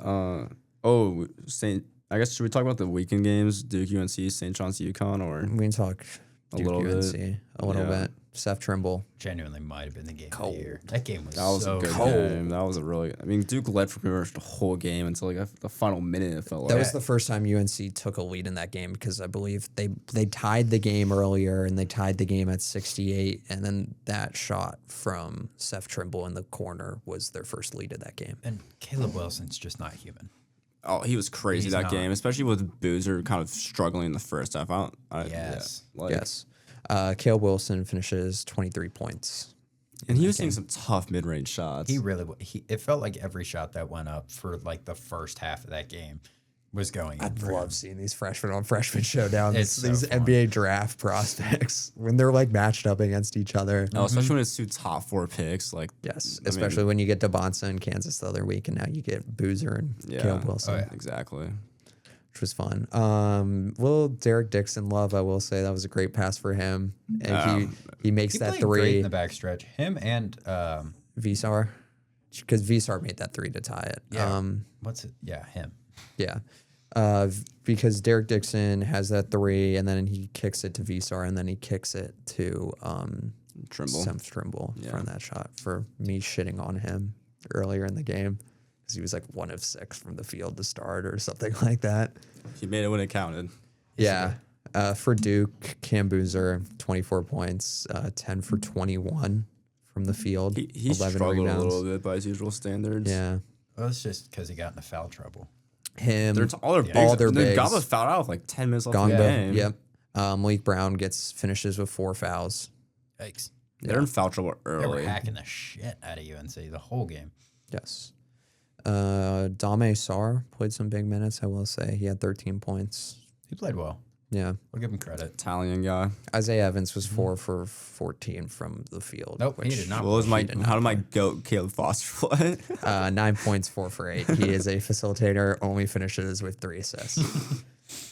I guess should we talk about the weekend games? Duke, UNC, St. John's, UConn, or We can talk A Duke little bit. UNC a little Yeah. bit. Seth Trimble. Genuinely might have been the game Cold. of the year. That game was That was so a good cold. game. That was a really. I mean, Duke led for pretty much the whole game until like the final minute. It felt like That was the first time UNC took a lead in that game because I believe they tied the game earlier and they tied the game at 68, and then that shot from Seth Trimble in the corner was their first lead of that game. And Caleb Wilson's just not human. Oh, he was crazy He's that not. game, especially with Boozer kind of struggling in the first half. Yes. Yes. Caleb Wilson finishes 23 points. And he was hitting some tough mid-range shots. He really it felt like every shot that went up for like the first half of that game was going in. I for love him. seeing these freshman on freshman showdowns. It's so These fun. NBA draft prospects when they're like matched up against each other. Oh, especially when it's two top 4 picks. Like Yes, I mean, especially when you get DeBonsa in Kansas the other week, and now you get Boozer and Caleb Wilson, yeah. exactly. which was fun. Little Derek Dixon love, I will say that was a great pass for him, and he makes He that played great three. in the backstretch. Him and Vsar, because Vsar made that three to tie it. Yeah. What's it? Yeah, him. Yeah. Because Derek Dixon has that three, and then he kicks it to Vsar, and then he kicks it to Trimble. Seth Trimble Yeah. from that shot for me shitting on him earlier in the game because he was like 1 of 6 from the field to start or something like that. He made it when it counted. Yeah. For Duke, Cam Boozer, 24 points, 10 for 21 from the field. He 11 struggled rebounds. a little bit by his usual standards. Yeah. Well, it's just because he got into foul trouble. Him. All their bigs. all their bigs. Gaba fouled out with like 10 minutes left in the Gongba. game. Yep. Malik Brown finishes with 4 fouls. Yikes. They're in foul trouble They were early. hacking the shit out of UNC the whole game. Yes. Dame Sarr played some big minutes, I will say. He had 13 points. He played well. Yeah. We'll give him credit. Italian guy. Isaiah Evans was 4 for 14 from the field. Nope, he did not. What was He did not how did my goat Caleb Foster play? 9 points, 4 for 8. He is a facilitator, only finishes with 3 assists.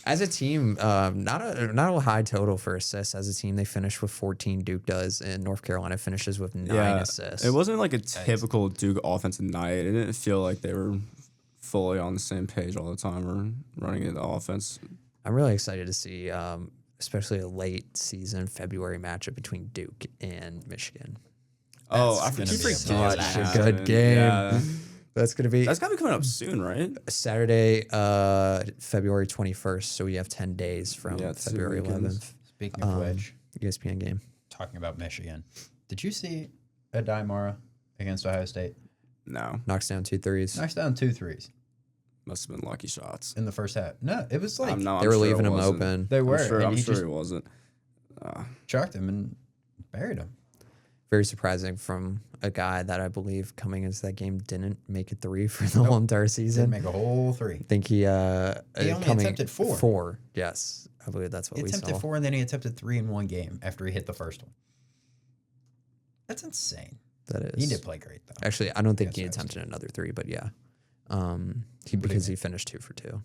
As a team, not a high total for assists. As a team, they finished with 14. Duke does, and North Carolina finishes with 9 assists. It wasn't like a typical Duke offensive night. It didn't feel like they were fully on the same page all the time or running into offense. I'm really excited to see, especially a late season February matchup between Duke and Michigan. Oh, I That's gonna keep be a forgetting such that a happened. good game. Yeah. That's gonna be That's got to be coming up soon, right? Saturday, February 21st. So we have 10 days from Yeah, 2 February weekends. 11th. Speaking of which, ESPN game. talking about Michigan, did you see Adai Mara against Ohio State? No. Knocks down 2 threes. Knocks down 2 threes Must have been lucky shots. in the first half. No, it was like No, They I'm were sure leaving it him wasn't. open. they were. I'm sure, and I'm he sure just it wasn't. chucked him and buried him. Very surprising from a guy that I believe coming into that game didn't make a 3 for the whole entire Didn't season. make a whole 3. I think he only attempted 4. 4, yes. I believe that's what He we attempted saw. 4 and then he attempted 3 in one game after he hit the first one. That's insane. That is. He did play great though. Actually, I don't think Against he Ohio attempted another 3, but yeah. do you He finished 2 for 2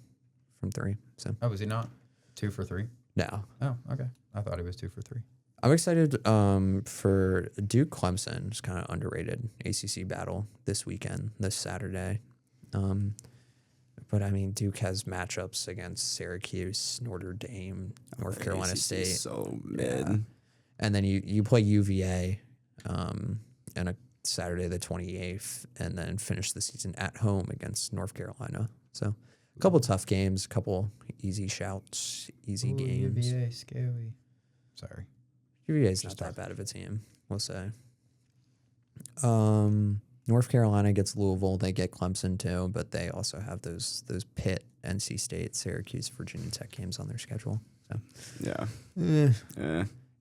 from 3. So Oh, was he not 2 for 3? no. Oh, okay. I thought he was 2 for 3. I'm excited for Duke Clemson. It's kind of underrated ACC battle this weekend, this Saturday. But I mean, Duke has matchups against Syracuse, Notre Dame, North Carolina ACC State, is so mid. Yeah. And then you play UVA on a Saturday the 28th, and then finish the season at home against North Carolina. So a couple tough games, a couple easy shouts, easy games. UVA, scary. Sorry. UVA is not that bad of a team, we'll say. North Carolina gets Louisville. They get Clemson too, but they also have those Pitt, NC State, Syracuse, Virginia Tech games on their schedule. So Yeah.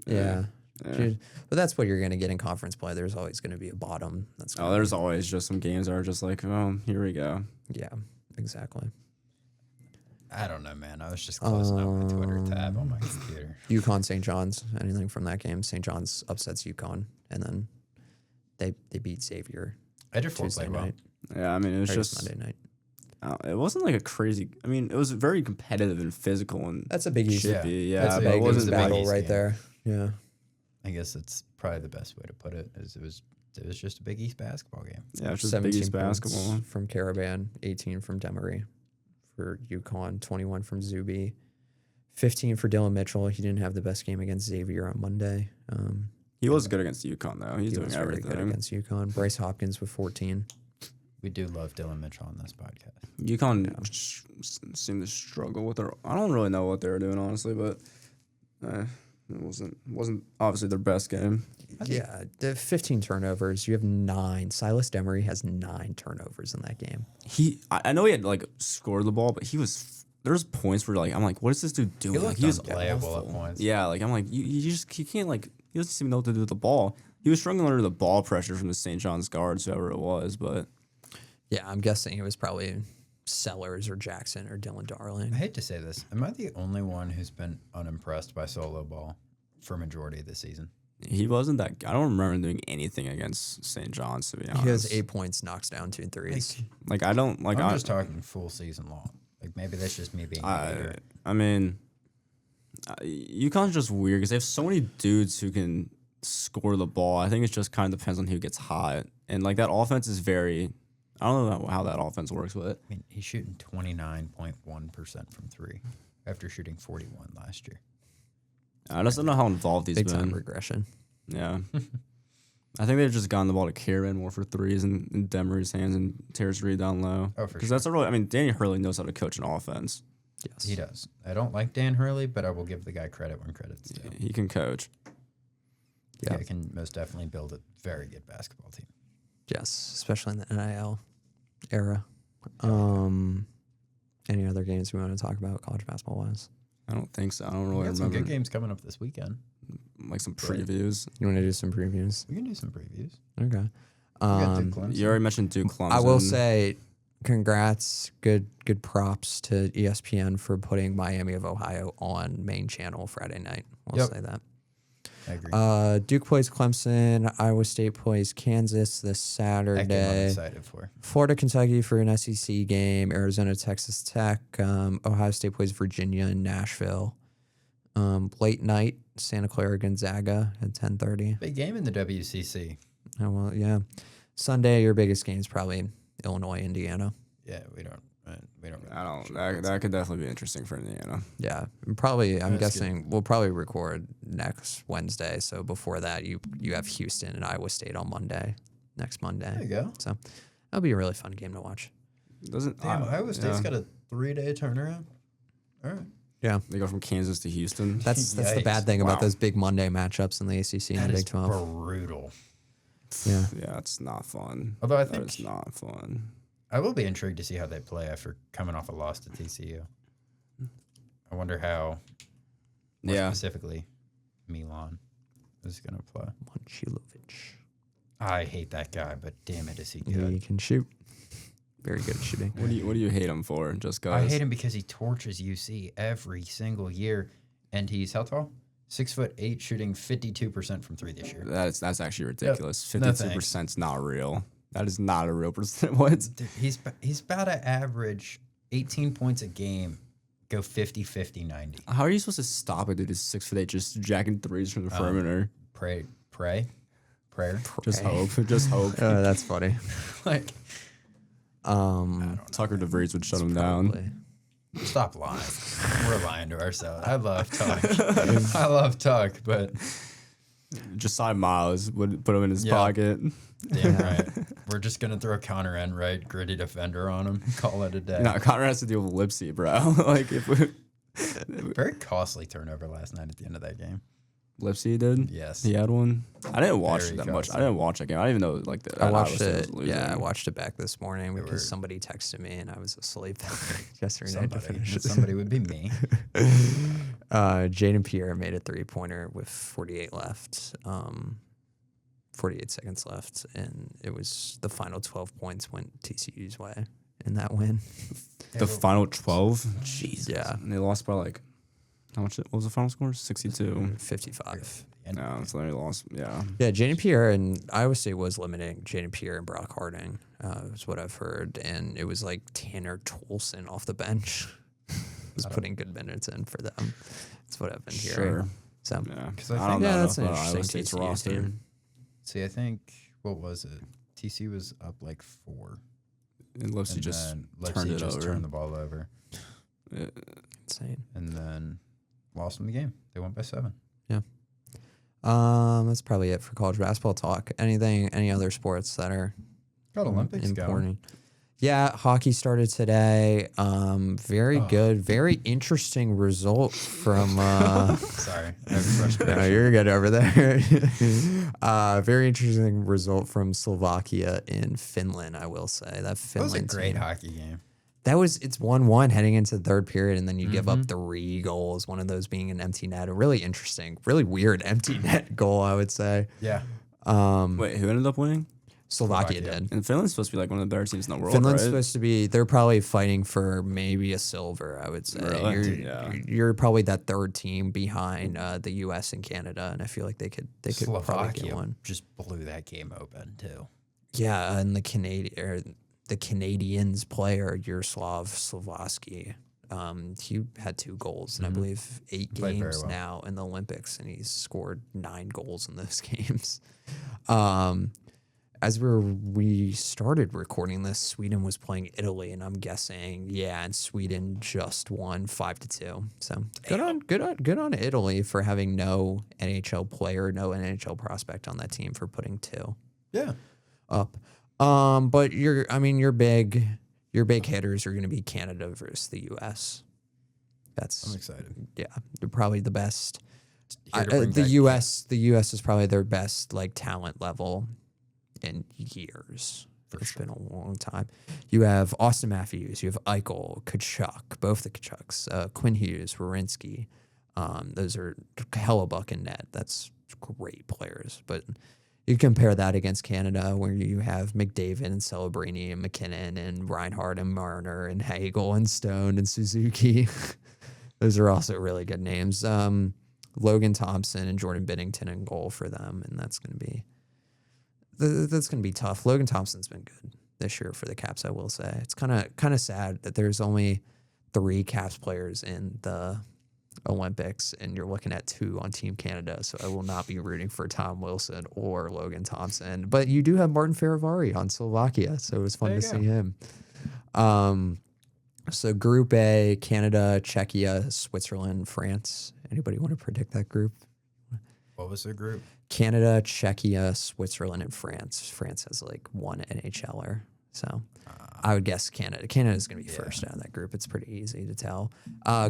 yeah. But that's what you're going to get in conference play. There's always going to be a bottom. That's Oh, there's always just some games that are just like, oh, here we go. yeah, exactly. I don't know, man. I was just closing out my Twitter tab on my computer. UConn, St. John's. Anything from that game? St. John's upsets UConn, and then they beat Xavier Edgerford Tuesday played well. night. Yeah, I mean, it was Or just Monday night. It wasn't like a crazy. I mean, it was very competitive and physical, and That's a Big East. should Yeah. be. That's Yeah, a but it big wasn't Big battle East right game. there. Yeah. I guess it's probably the best way to put it. Is it was just a Big East basketball game. Yeah, it's just Big East points basketball. from Caravan, 18 from Demery for UConn, 21 from Zuby, 15 for Dylan Mitchell. He didn't have the best game against Xavier on Monday. He was good against UConn though. He's He doing was very everything. good against UConn. Bryce Hopkins with 14. We do love Dylan Mitchell on this podcast. UConn seemed to struggle with their. I don't really know what they were doing honestly, but it wasn't obviously their best game. Yeah, the 15 turnovers. You have 9. Silas Demery has 9 turnovers in that game. I know he had like scored the ball, but there's points where like I'm like, what is this dude doing? He Like, looked was unplayable awful. at points. Yeah, like I'm like you can't like he doesn't even know what to do with the ball. He was struggling under the ball pressure from the St. John's guards, whoever it was, but. Yeah, I'm guessing it was probably Sellers or Jackson or Dylan Darling. I hate to say this. Am I the only one who's been unimpressed by solo ball for majority of the season? He wasn't that. I don't remember him doing anything against St. John's, to be honest. He has 8 points, knocks down 2 threes. Like I don't like. I'm just talking full season long. Like maybe that's just me being. a hater. I mean, UConn's just weird because they have so many dudes who can score the ball. I think it just kind of depends on who gets hot, and like that offense is very. I don't know how that offense works, but I mean, he's shooting 29.1% from 3 after shooting 41 last year. I just don't know how involved he's Big time been. regression. Yeah. I think they've just gotten the ball to Kieran more for threes and in Demery's hands and Terrence Reed down low. Oh, for Because sure. that's a really, I mean, Danny Hurley knows how to coach an offense. Yes. He does. I don't like Dan Hurley, but I will give the guy credit when credit's due. He can coach. Yeah. He can most definitely build a very good basketball team. Yes, especially in the NIL era. Any other games we want to talk about college basketball wise? I don't think so. I don't We really got some remember. good games coming up this weekend. Like some Right. previews. You want to do some previews? We can do some previews. Okay. We got Duke Clemson. You already mentioned Duke Clemson. I will say, congrats, good props to ESPN for putting Miami of Ohio on main channel Friday night. I'll Yep. say that. I agree. Duke plays Clemson. Iowa State plays Kansas this That game I'm Saturday. excited for. Florida, Kentucky for an SEC game. Arizona, Texas Tech. Ohio State plays Virginia and Nashville. Late night, Santa Clara, Gonzaga at 10:30. Big game in the WCC. Oh, well, yeah. Sunday, your biggest game is probably Illinois, Indiana. Yeah, we don't. Really I don't. That could definitely be interesting for Indiana. Yeah, and probably. I'm That's guessing we'll probably record next Wednesday. So before that, you have Houston and Iowa State on Monday, next Monday. There you go. So that'll be a really fun game to watch. Doesn't Damn, Iowa State's yeah. got a 3-day turnaround. All right. Yeah, They go from Kansas to Houston. that's the Yikes. bad thing about Wow. those big Monday matchups in the ACC and That the is Big 12. brutal. Yeah. Yeah, it's not fun. Although I That think is not fun. I will be intrigued to see how they play after coming off a loss to TCU. I wonder how, more Yeah. specifically, Milan is going to play. Monchilovich. I hate that guy, but damn it, is he He good. can shoot. Very good at shooting. What do you hate him for? Just I guys. hate him because he torches UC every single year, and he's how tall? 6'8", shooting 52% from 3 this year. That's actually ridiculous. No 52% is not real. That is not a real percent. What? Dude, he's about to average 18 points a game, go 50, 50, 90. How are you supposed to stop a dude who's 6'8", just jacking threes from the perimeter? Prayer. Just hope. Just hope. That's funny. Like, Tucker DeVries would shut him down. Probably. stop lying. We're lying to ourselves. I love Tuck. I love Tuck, but Josiah Miles would put him in his Yeah. pocket. damn right. We're just gonna throw Connor Enright, gritty defender on him. Call it a day. No, Connor has to deal with Lipsy, bro. Like if we, Very costly turnover last night at the end of that game. Lipsy did. Yes. He had one. I didn't watch Very it that much. I costly. didn't watch that game. I didn't even know like that. I Iowa watched State was it. losing. Yeah, I watched it back this morning They were- because somebody texted me and I was asleep yesterday night to Somebody, finish it. somebody would be me. Jaden Pierre made a 3-pointer with 48 left, 48 seconds left, and it was the final 12 points went TCU's way in that win. The final 12. Jesus. Yeah. And they lost by like how much? What was the final score? 62. 55. And No, so they lost. Yeah. Yeah, Jaden Pierre and Iowa State was limiting Jaden Pierre and Brock Harding, is what I've heard, and it was like Tanner Tolson off the bench was putting good minutes in for them. That's what I've been hearing. Sure. So Yeah. 'Cause I I think- don't yeah, know that's an about Iowa interesting State's TCU roster. team. See, I think what was it? TC was up like 4. And Lipsy And just then Lipsy turned it just over. turned the ball over, Insane. and then lost them the game. They went by 7. That's probably it for college basketball talk. Any other sports that are Got Olympics important? Yeah, hockey started today. Very good, very interesting result from. Sorry, I have frustration. No, you're good over there. Very interesting result from Slovakia in Finland. I will say that That Finland was a great team. hockey game. It's 1-1 heading into the third period, and then you give up 3 goals. One of those being an empty net. A really interesting, really weird empty net goal, I would say. Yeah. Wait, who ended up winning? Slovakia Slovakia. did. And Finland's supposed to be like one of the better teams in the world, Finland's right? supposed to be. They're probably fighting for maybe a silver. I would say. Really? You're probably that third team behind the U.S. and Canada, and I feel like they could probably get Slovakia one. just blew that game open too. Yeah, and the Canadians player Yaroslav Slavaski. He had 2 goals and I believe 8 Played very games well. now in the Olympics, and he's scored 9 goals in those games. As we started recording this, Sweden was playing Italy, and I'm guessing, and Sweden just won 5-2. So good on Italy for having no NHL player, no NHL prospect on that team for putting 2 Yeah. up. But your big hitters are going to be Canada versus the U.S. I'm That's excited. they're probably the best. Here to bring The back- U.S. is probably their best like talent level in years. It's been a long time. You have Austin Matthews, you have Eichel, Kachuk, both the Kachuks, Quinn Hughes, Werenski. Those are Hellebuck and net. That's great players. But you compare that against Canada, where you have McDavid and Celebrini and McKinnon and Reinhardt and Marner and Hagel and Stone and Suzuki. Those are also really good names. Logan Thompson and Jordan Binnington in goal for them, and that's going to be tough. Logan Thompson's been good this year for the Caps, I will say. It's kind of sad that there's only 3 Caps players in the Olympics, and you're looking at 2 on Team Canada. So I will not be rooting for Tom Wilson or Logan Thompson. But you do have Martin Farivari on Slovakia, so it was fun to see him. So Group A: Canada, Czechia, Switzerland, France. Anybody want to predict that group? What was the group? Canada, Czechia, Switzerland, and France. France has like 1 NHLer. So I would guess Canada. Canada's going to be first out of that group. It's pretty easy to tell.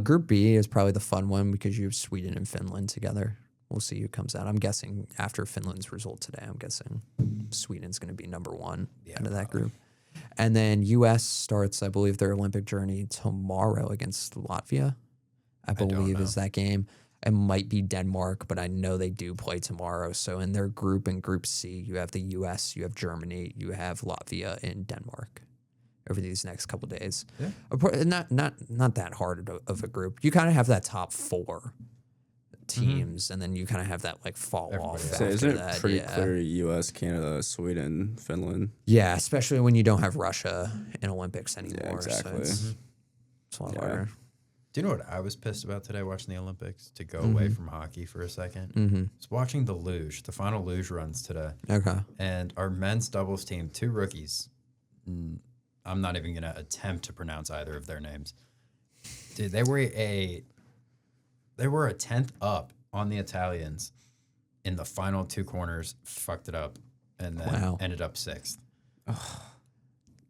Group B is probably the fun one because you have Sweden and Finland together. We'll see who comes out. I'm guessing after Finland's result today, I'm guessing Sweden's going to be number 1 out of that group. And then U.S. starts, I believe, their Olympic journey tomorrow against Latvia. I believe is that game. It might be Denmark, but I know they do play tomorrow. So in their group, in Group C, you have the U.S., you have Germany, you have Latvia, and Denmark over these next couple of days. Yeah. Not that hard of a group. You kind of have that top 4 teams, and then you kind of have that like fall off. So After isn't it that. pretty clear U.S., Canada, Sweden, Finland? Yeah, especially when you don't have Russia in Olympics anymore. Yeah, exactly. So it's a lot harder. Do you know what I was pissed about today watching the Olympics? To go away from hockey for a second. I was watching the final luge runs today. Okay. And our men's doubles team, 2 rookies. I'm not even going to attempt to pronounce either of their names. Dude, they were a 10th up on the Italians in the final 2 corners, fucked it up, and then ended up 6th.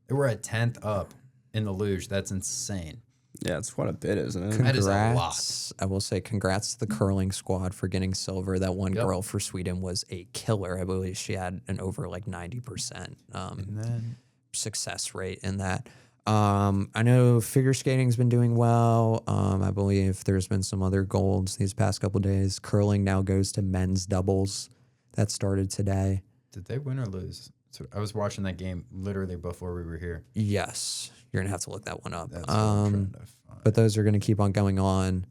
They were a 10th up in the luge. That's insane. Yeah, it's quite a bit, isn't it? That is a lot. Congrats. I will say congrats to the curling squad for getting silver. That one girl for Sweden was a killer. I believe she had an over like 90% success rate in that. I know figure skating's been doing well. I believe there's been some other golds these past couple of days. Curling now goes to men's doubles. That started today. Did they win or lose? So I was watching that game literally before we were here. Yes. You're going to have to look that one up. That's what I'm trying to find. But those are going to keep on going on.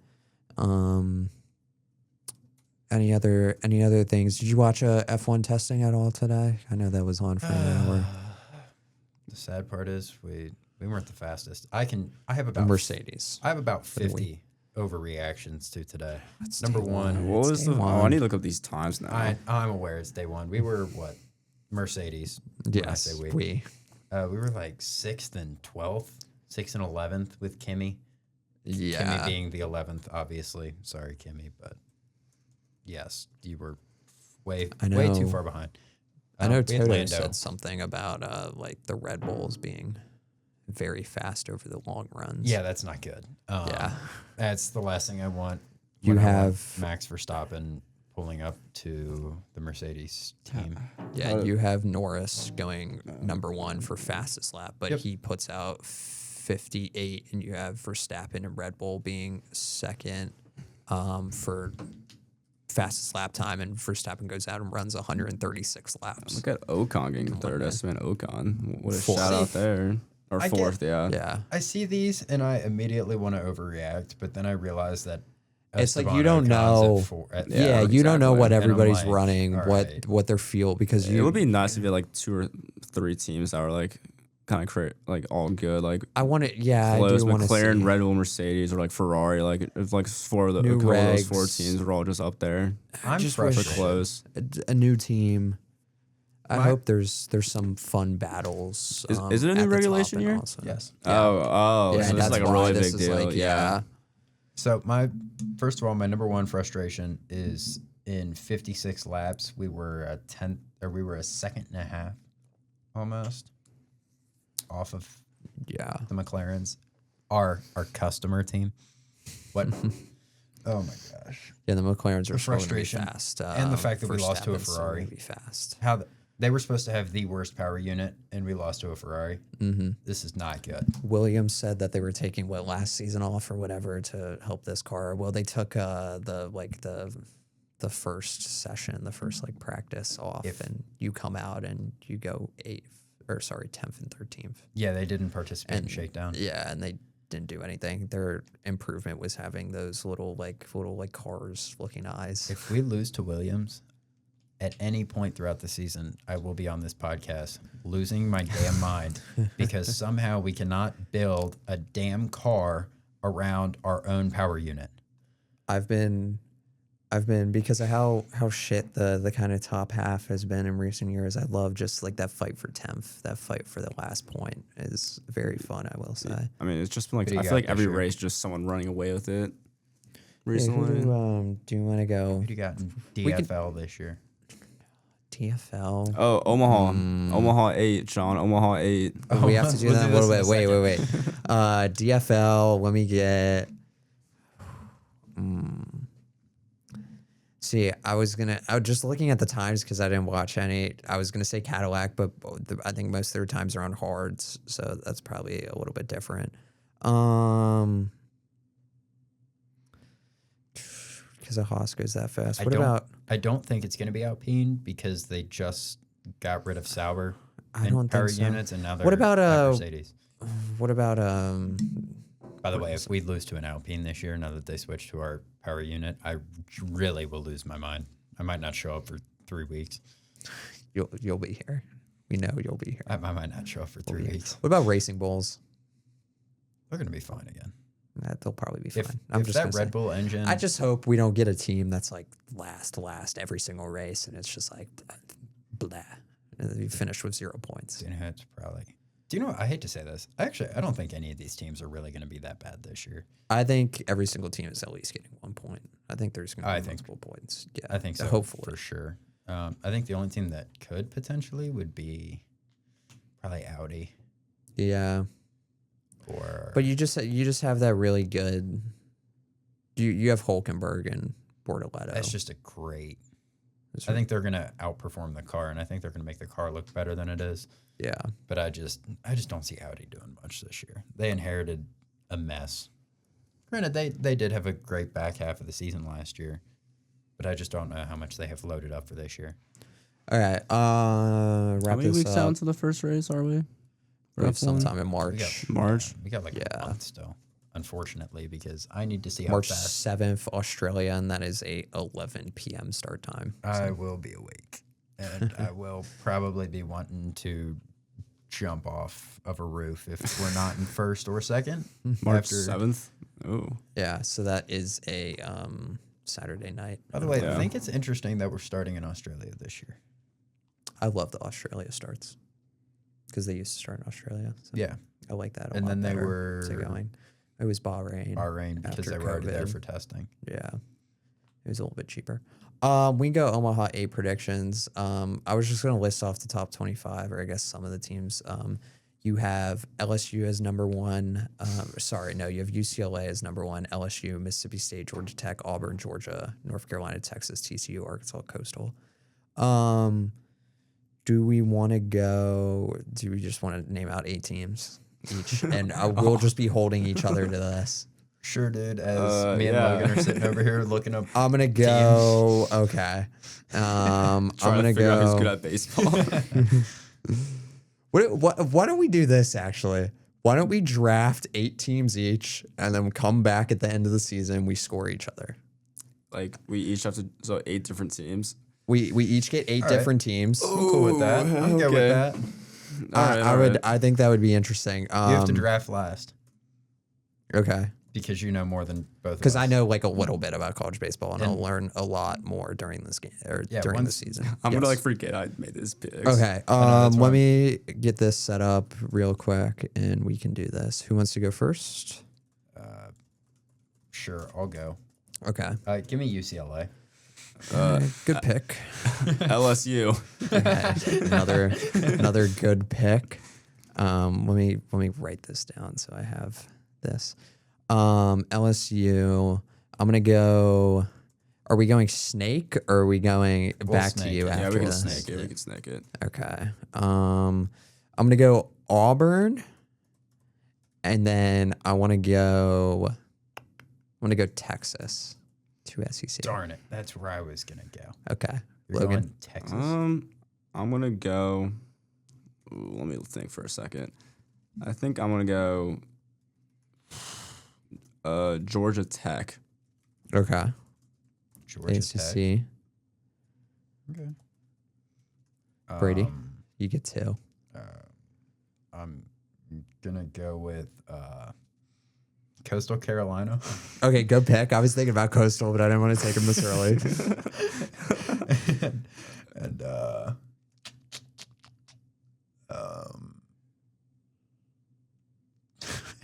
Any other things? Did you watch F1 testing at all today? I know that was on for an hour. The sad part is we weren't the fastest. I have about Mercedes. I have about 50 overreactions to today. That's Number day 1. What was the? day Oh, I one. need to look up these times now. I'm aware it's day 1. We were what? Mercedes. when I Yes, say we. we. We were like 6th and 12th, 6th and 11th with Kimmy. Yeah. Kimmy being the 11th, obviously. Sorry, Kimmy, but yes, you were way I way too know. far behind. I know we had Toto Lando. said something about like the Red Bulls being very fast over the long runs. Yeah, that's not good. Yeah. That's the last thing I want. You when I want have- Max Verstappen pulling up to the Mercedes team. Yeah, you have Norris going number 1 for fastest lap, but Yep. he puts out 58, and you have Verstappen and Red Bull being second for fastest lap time, and Verstappen goes out and runs 136 laps. Look at Ocon getting third. Esteban Ocon. What a Fourth. shout out there. Or I get- fourth, yeah. Yeah. I see these and I immediately want to overreact, but then I realize that It's like Esteban you don't Ocon's know. at four, at Yeah, third. you don't know exactly. what And I'm everybody's like, running, all what right. what their fuel, because It you. would be nice if you had like 2 or 3 teams that were like kind of like all good, like I want to. Yeah, close. I do want to McLaren, see. Red Bull, Mercedes, or like Ferrari. Like if like 4 of New those 4 regs. teams were all just up there, I'm just for wish- frustrated. close. a new team. I My- hope there's some fun battles. Is it a new at the top regulation and year? also- Yes. Yeah. Oh, Yeah, so this is that's like a why really this big is deal. like, yeah. So first of all, my number one frustration is in 56 laps, we were a 10th, or we were a second and a half almost off of Yeah. the McLarens, our customer team. What? Oh my gosh! Yeah, the McLarens are The still gonna be frustration fast, and the fact that we lost to a Verstappen's still Ferrari. gonna be fast. They were supposed to have the worst power unit, and we lost to a Ferrari. Mm-hmm. This is not good. Williams said that they were taking last season off or whatever to help this car. Well, they took the first session, the first like practice off, and you come out and you go 10th and 13th. Yeah, they didn't participate in And shakedown. Yeah, and they didn't do anything. Their improvement was having those little cars looking eyes. If we lose to Williams at any point throughout the season, I will be on this podcast losing my damn mind because somehow we cannot build a damn car around our own power unit. I've been because of how shit the kind of top half has been in recent years. I love just like that fight for 10th, that fight for the last point is very fun, I will say. I mean, it's just been like Who do you I feel got like every this year? race, just someone running away with it. Yeah, Recently, do you want to go Who do you got in We could- DFL this year? TFL? oh Omaha 8, Sean, Omaha 8. Oh, we have to do We'll that do a little this bit. in a Wait. DFL, let me get. See, I was just looking at the times because I didn't watch any. I was gonna say Cadillac, but I think most of their times are on hards, so that's probably a little bit different. Because a Haas goes that fast. What about? I don't think it's going to be Alpine because they just got rid of Sauber I and don't power think so. units, and now they're What about, at Mercedes. What about By the way, if we lose to an Alpine this year, now that they switched to our power unit, I really will lose my mind. I might not show up for 3 weeks. You'll be here. We know you'll be here. I might not show up for 3 weeks. What about Racing Bulls? They're going to be fine again. They'll probably be fine. If I'm just that gonna Red say. Bull engine, I just hope we don't get a team that's like last every single race, and it's just like blah. And then you finish with 0 points. you know, it's probably. Do you know? I hate to say this. I don't think any of these teams are really going to be that bad this year. I think every single team is at least getting 1 point. I think there's going to I be think- multiple points. Yeah, I think so. Hopefully, for sure. I think the only team that could potentially would be probably Audi yeah. or. But you just have that really good. You have Hulkenberg and Bortoletto. that's just a great. It's I think they're going to outperform the car, and I think they're going to make the car look better than it is. yeah. But I just don't see Audi doing much this year. They inherited a mess. Granted, they did have a great back half of the season last year, but I just don't know how much they have loaded up for this year. All right. How Wrap many this weeks up. down to the first race are we? We have F1? sometime in March. March. We got like Yeah. a month still, unfortunately, because I need to see how March fast 7th, Australia, and that is a 11 p.m. start time. I will be awake, and I will probably be wanting to jump off of a roof if we're not in first or second. March after- 7th. Oh, Yeah, so that is a Saturday night. By the way, Yeah. I think it's interesting that we're starting in Australia this year. I love the Australia starts because they used to start in Australia. So Yeah, I like that a and lot then they better to were going. It was Bahrain. Bahrain because after they were already there COVID. for testing. Yeah. It was a little bit cheaper. We can go Omaha 8 predictions. I was just going to list off the top 25, or I guess some of the teams. You have LSU as number 1. You have UCLA as number 1, LSU, Mississippi State, Georgia Tech, Auburn, Georgia, North Carolina, Texas, TCU, Arkansas, Coastal. Do we just want to name out 8 teams each? And we'll just be holding each other to this. Sure, dude. As me and Logan are sitting over here looking up. I'm gonna go. Okay. I'm gonna figure out who's good go. at baseball. Why don't we do this actually? Why don't we draft 8 teams each, and then come back at the end of the season? We score each other. Like we each have to 8 different teams. We each get 8 different teams. I'm cool with that. I'm good with that. I think that would be interesting. You have to draft last Okay. because you know more than both of us. Because I know like a little bit about college baseball, and I'll learn a lot more during this game or during the season. I'm gonna Yes. forget I made this picks. Okay. Let me get this set up real quick, and we can do this. Who wants to go first? Sure, I'll go. Okay. Give me UCLA. Good pick. LSU. Another good pick. Let me write this down so I have this. LSU. I'm gonna go. Are we going snake, or are we going back to snake you it. after Yeah, we can this? snake it. We can snake it. Okay. I'm gonna go Auburn, and then I want to go. I'm gonna go Texas, 2 SEC. Darn it, that's where I was gonna go. Okay. You're Logan. going Texas. I'm gonna go. Let me think for a second. I think I'm gonna go. Georgia Tech. Okay. Georgia ACC. Tech. Okay. Brady. You get 2. I'm gonna go with Coastal Carolina. Okay, good pick. I was thinking about Coastal, but I didn't want to take him this early.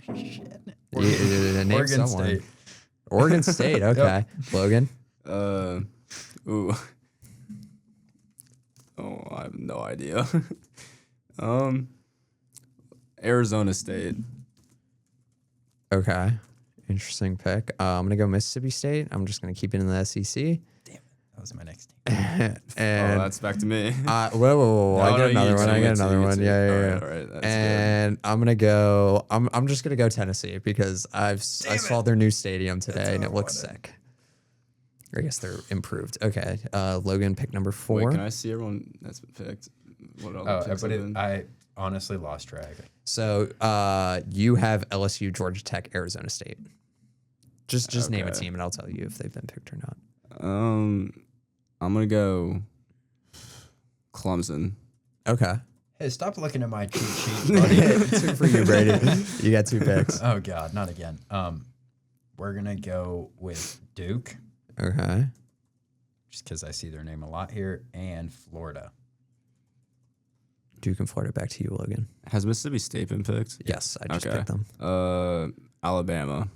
and shit. Name Oregon someone. State. Oregon State. Okay. Logan. Ooh. Oh, I have no idea. Arizona State. Okay. Interesting pick. I'm going to go Mississippi State. I'm just going to keep it in the SEC. That was my next team. And that's back to me. whoa. I get another one. Yeah. All right. That's And I'm going to go, I'm just going to go Tennessee because I saw their new stadium today and it looks sick. I guess they're improved. Okay. Logan, pick number 4. Wait, can I see everyone that's been picked? What other picks have been? I honestly lost track. So you have LSU, Georgia Tech, Arizona State. Just name a team and I'll tell you if they've been picked or not. I'm gonna go Clemson. Okay. Hey, stop looking at my cheat sheet, buddy. 2 for you, Brady. You got 2 picks. Oh God, not again. We're gonna go with Duke, Okay. just because I see their name a lot here, and Florida. Duke and Florida. Back to you, Logan. Has Mississippi State been picked? Yes, I just Okay. picked them. Alabama.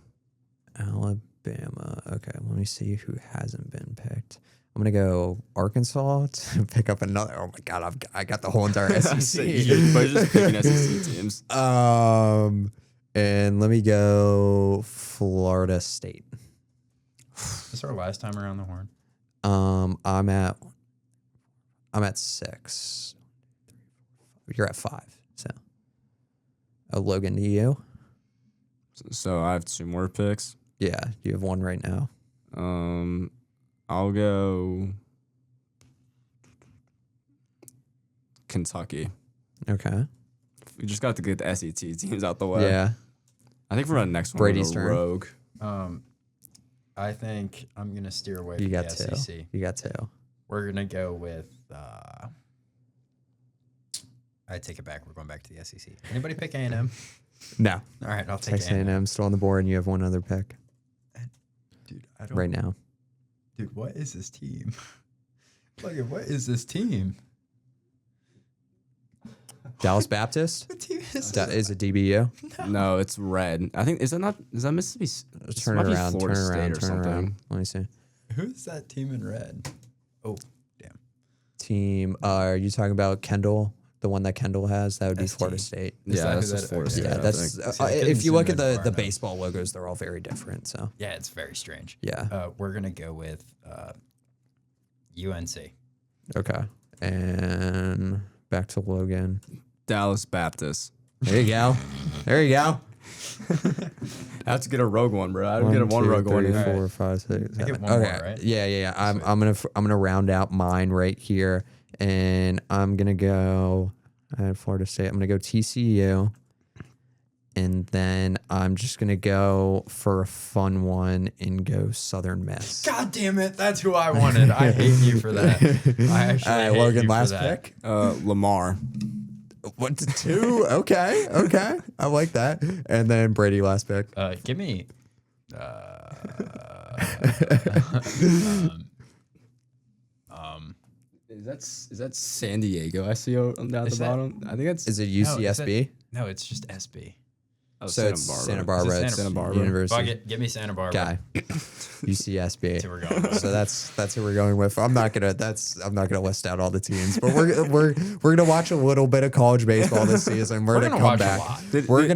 Alabama. Okay, let me see who hasn't been picked. I'm gonna go Arkansas to pick up another. Oh my God, I got the whole entire SEC. You're just picking SEC teams. And let me go Florida State. Is this our last time around the horn? I'm at 6. You're at 5. So, Logan, to you. So I have 2 more picks. Yeah, you have 1 right now. I'll go Kentucky. Okay. We just got to get the SEC teams out the way. Yeah. I think for our next one, Brady's we'll turn. go Rogue. I think I'm gonna steer away You from got the 2. SEC. You got 2. We're gonna go with. I take it back. We're going back to the SEC. Anybody pick A&M? No. All right, I'll take Texas A&M. A&M still on the board, and you have 1 other pick Dude, I don't. right now. Dude, what is this team? Logan, what is this team? Dallas Baptist? What team is Is it DBU? No, it's red. I think is that Mississippi? Turn might it be around. Florida Turn State around. or Turn something. around. Let me see. Who's that team in red? Oh, damn. Team, are you talking about Kendall? The one that Kendall has? That would be ST. Florida State. Is Yeah, that that's who just that- Florida okay. State. Yeah, I that's think. See, I couldn't if you zoom look at in the far enough. baseball logos, they're all very different. So Yeah, it's very strange. yeah, We're gonna go with UNC. okay. And back to Logan. Dallas Baptist. There you go. There you go. I have to get a rogue one, bro. I don't get a one rogue one. 3, in. 4, 5, 6, I get 7. one more, Okay. right? Yeah. I'm gonna round out mine right here, and I'm gonna go. I had Florida State. I'm gonna go TCU, and then I'm just gonna go for a fun one and go Southern Miss. God damn it. That's who I wanted. I hate you for that. I actually All right, hate Logan, you for last that. pick. Lamar. 1 to 2. Okay. I like that. And then Brady, last pick. Give me. Is that San Diego? I see down at the Is that- bottom. I think that's Is it No, is UCSB? No, it's just SB. So it's Santa Barbara. Is it It's Santa Barbara? University. Fuck it, give me Santa Barbara. Guy. UCSB. That's who we're going with. So that's who we're going with. I'm not gonna list out all the teams, but we're gonna watch a little bit of college baseball this season. We're, gonna come watch a back. lot. We're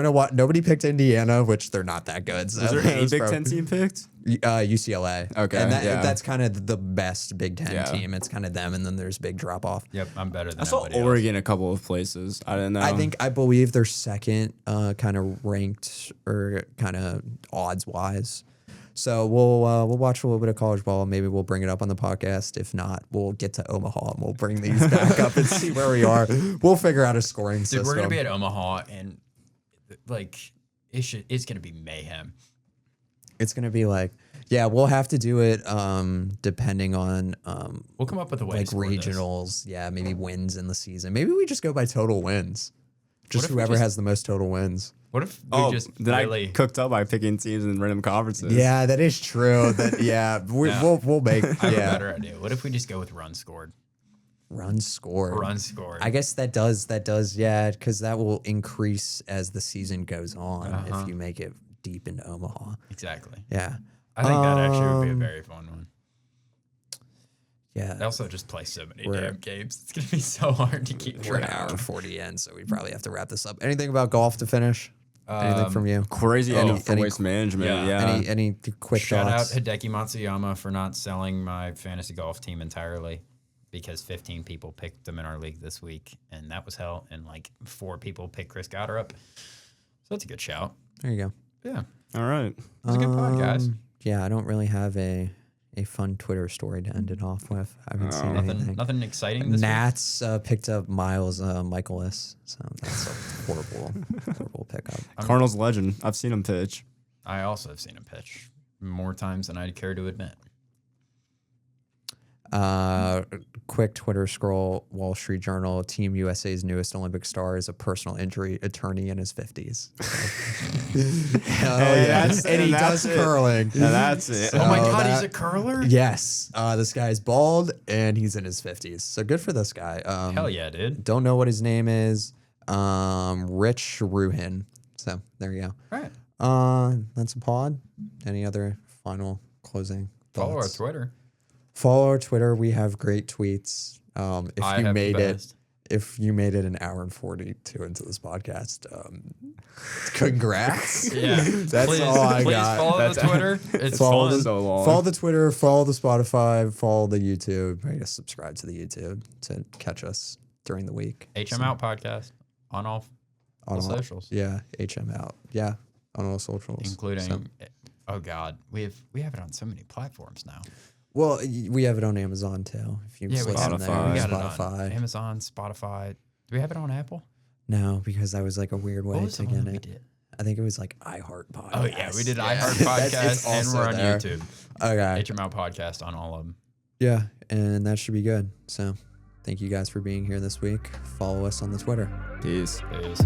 gonna watch. Nobody picked Indiana, which they're not that good. So Is there any it's Big prob- Ten team picked? UCLA. Okay, and yeah. that's kind of the best Big Ten Yeah. team. It's kind of them, and then there's big drop off. Yep, I'm better than I saw everybody else. Oregon a couple of places. I didn't know. I believe they're second, kind of ranked or kind of odds wise. So we'll watch a little bit of college ball. Maybe we'll bring it up on the podcast. If not, we'll get to Omaha and we'll bring these back up and see where we are. We'll figure out a scoring Dude, system. we're gonna be at Omaha, and like it's gonna be mayhem. It's gonna be like, yeah, we'll have to do it depending on We'll come up with a way like to score this. regionals. Yeah, maybe wins in the season. Maybe we just go by total wins. Just if we whoever just- has the most total wins. What if we just then really? I cooked up by picking teams in random conferences. Yeah, that is true. We'll make I have a yeah better idea. What if we just go with runs scored? run scored. Runs scored. I guess that does yeah, because that will increase as the season goes on Uh-huh. if you make it deep into Omaha. exactly. Yeah, I think that actually would be a very fun one. I yeah. also just play so many We're- damn games. It's gonna be so hard to keep We're an track. hour and 40 in, so we probably have to wrap this up. Anything about golf to finish? Anything from you? Crazy Any- end for any- waste management. yeah. Yeah. Any quick Shout out thoughts? Hideki Matsuyama for not selling my fantasy golf team entirely because 15 people picked them in our league this week, and that was hell. And like 4 people picked Chris Gotterup. So that's a good shout. There you go. Yeah. All right. It was a good pod, guys. Yeah, I don't really have a fun Twitter story to end it off with. I haven't seen anything. Nothing exciting this week. Nats picked up Miles Michaelis, so that's a horrible pickup. Cardinals legend. I've seen him pitch. I also have seen him pitch more times than I'd care to admit. Quick Twitter scroll. Wall Street Journal. Team USA's newest Olympic star is a personal injury attorney in his 50s. Hell yeah! that's- And he and does that's it. curling. And that's it. So Oh my God, he's that- a curler? Yes. This guy's bald and he's in his 50s. So good for this guy. Hell yeah, dude. Don't know what his name is. Rich Ruhin. So there you All right. go. That's a pod. Any other final closing thoughts? Follow our Twitter. Follow our Twitter. We have great tweets. If I you have the made it, best. if you made it an hour and 42 into this podcast, congrats. Yeah. That's please, all I please got. follow the Twitter. It's Follow fun. the, So long. follow the Twitter, follow the Spotify, follow the YouTube. I guess subscribe to the YouTube to catch us during the week. HM Out Podcast on all socials. Yeah, HM out. Yeah, on all socials. Including, So- oh God, we have it on so many platforms now. well, we have it on Amazon too. If you Yeah, just we listen got, there, Spotify. we got it Spotify. on Amazon, Spotify. Do we have it on Apple? No, because that was like a weird way What was to the one get that we it. did? I think it was like iHeart Podcast. Oh yeah, we did Yeah. iHeart That's- Podcast, it's and also we're on there. YouTube. Okay. HM Out Podcast on all of them. Yeah, and that should be good. So, thank you guys for being here this week. Follow us on the Twitter. Peace. Peace.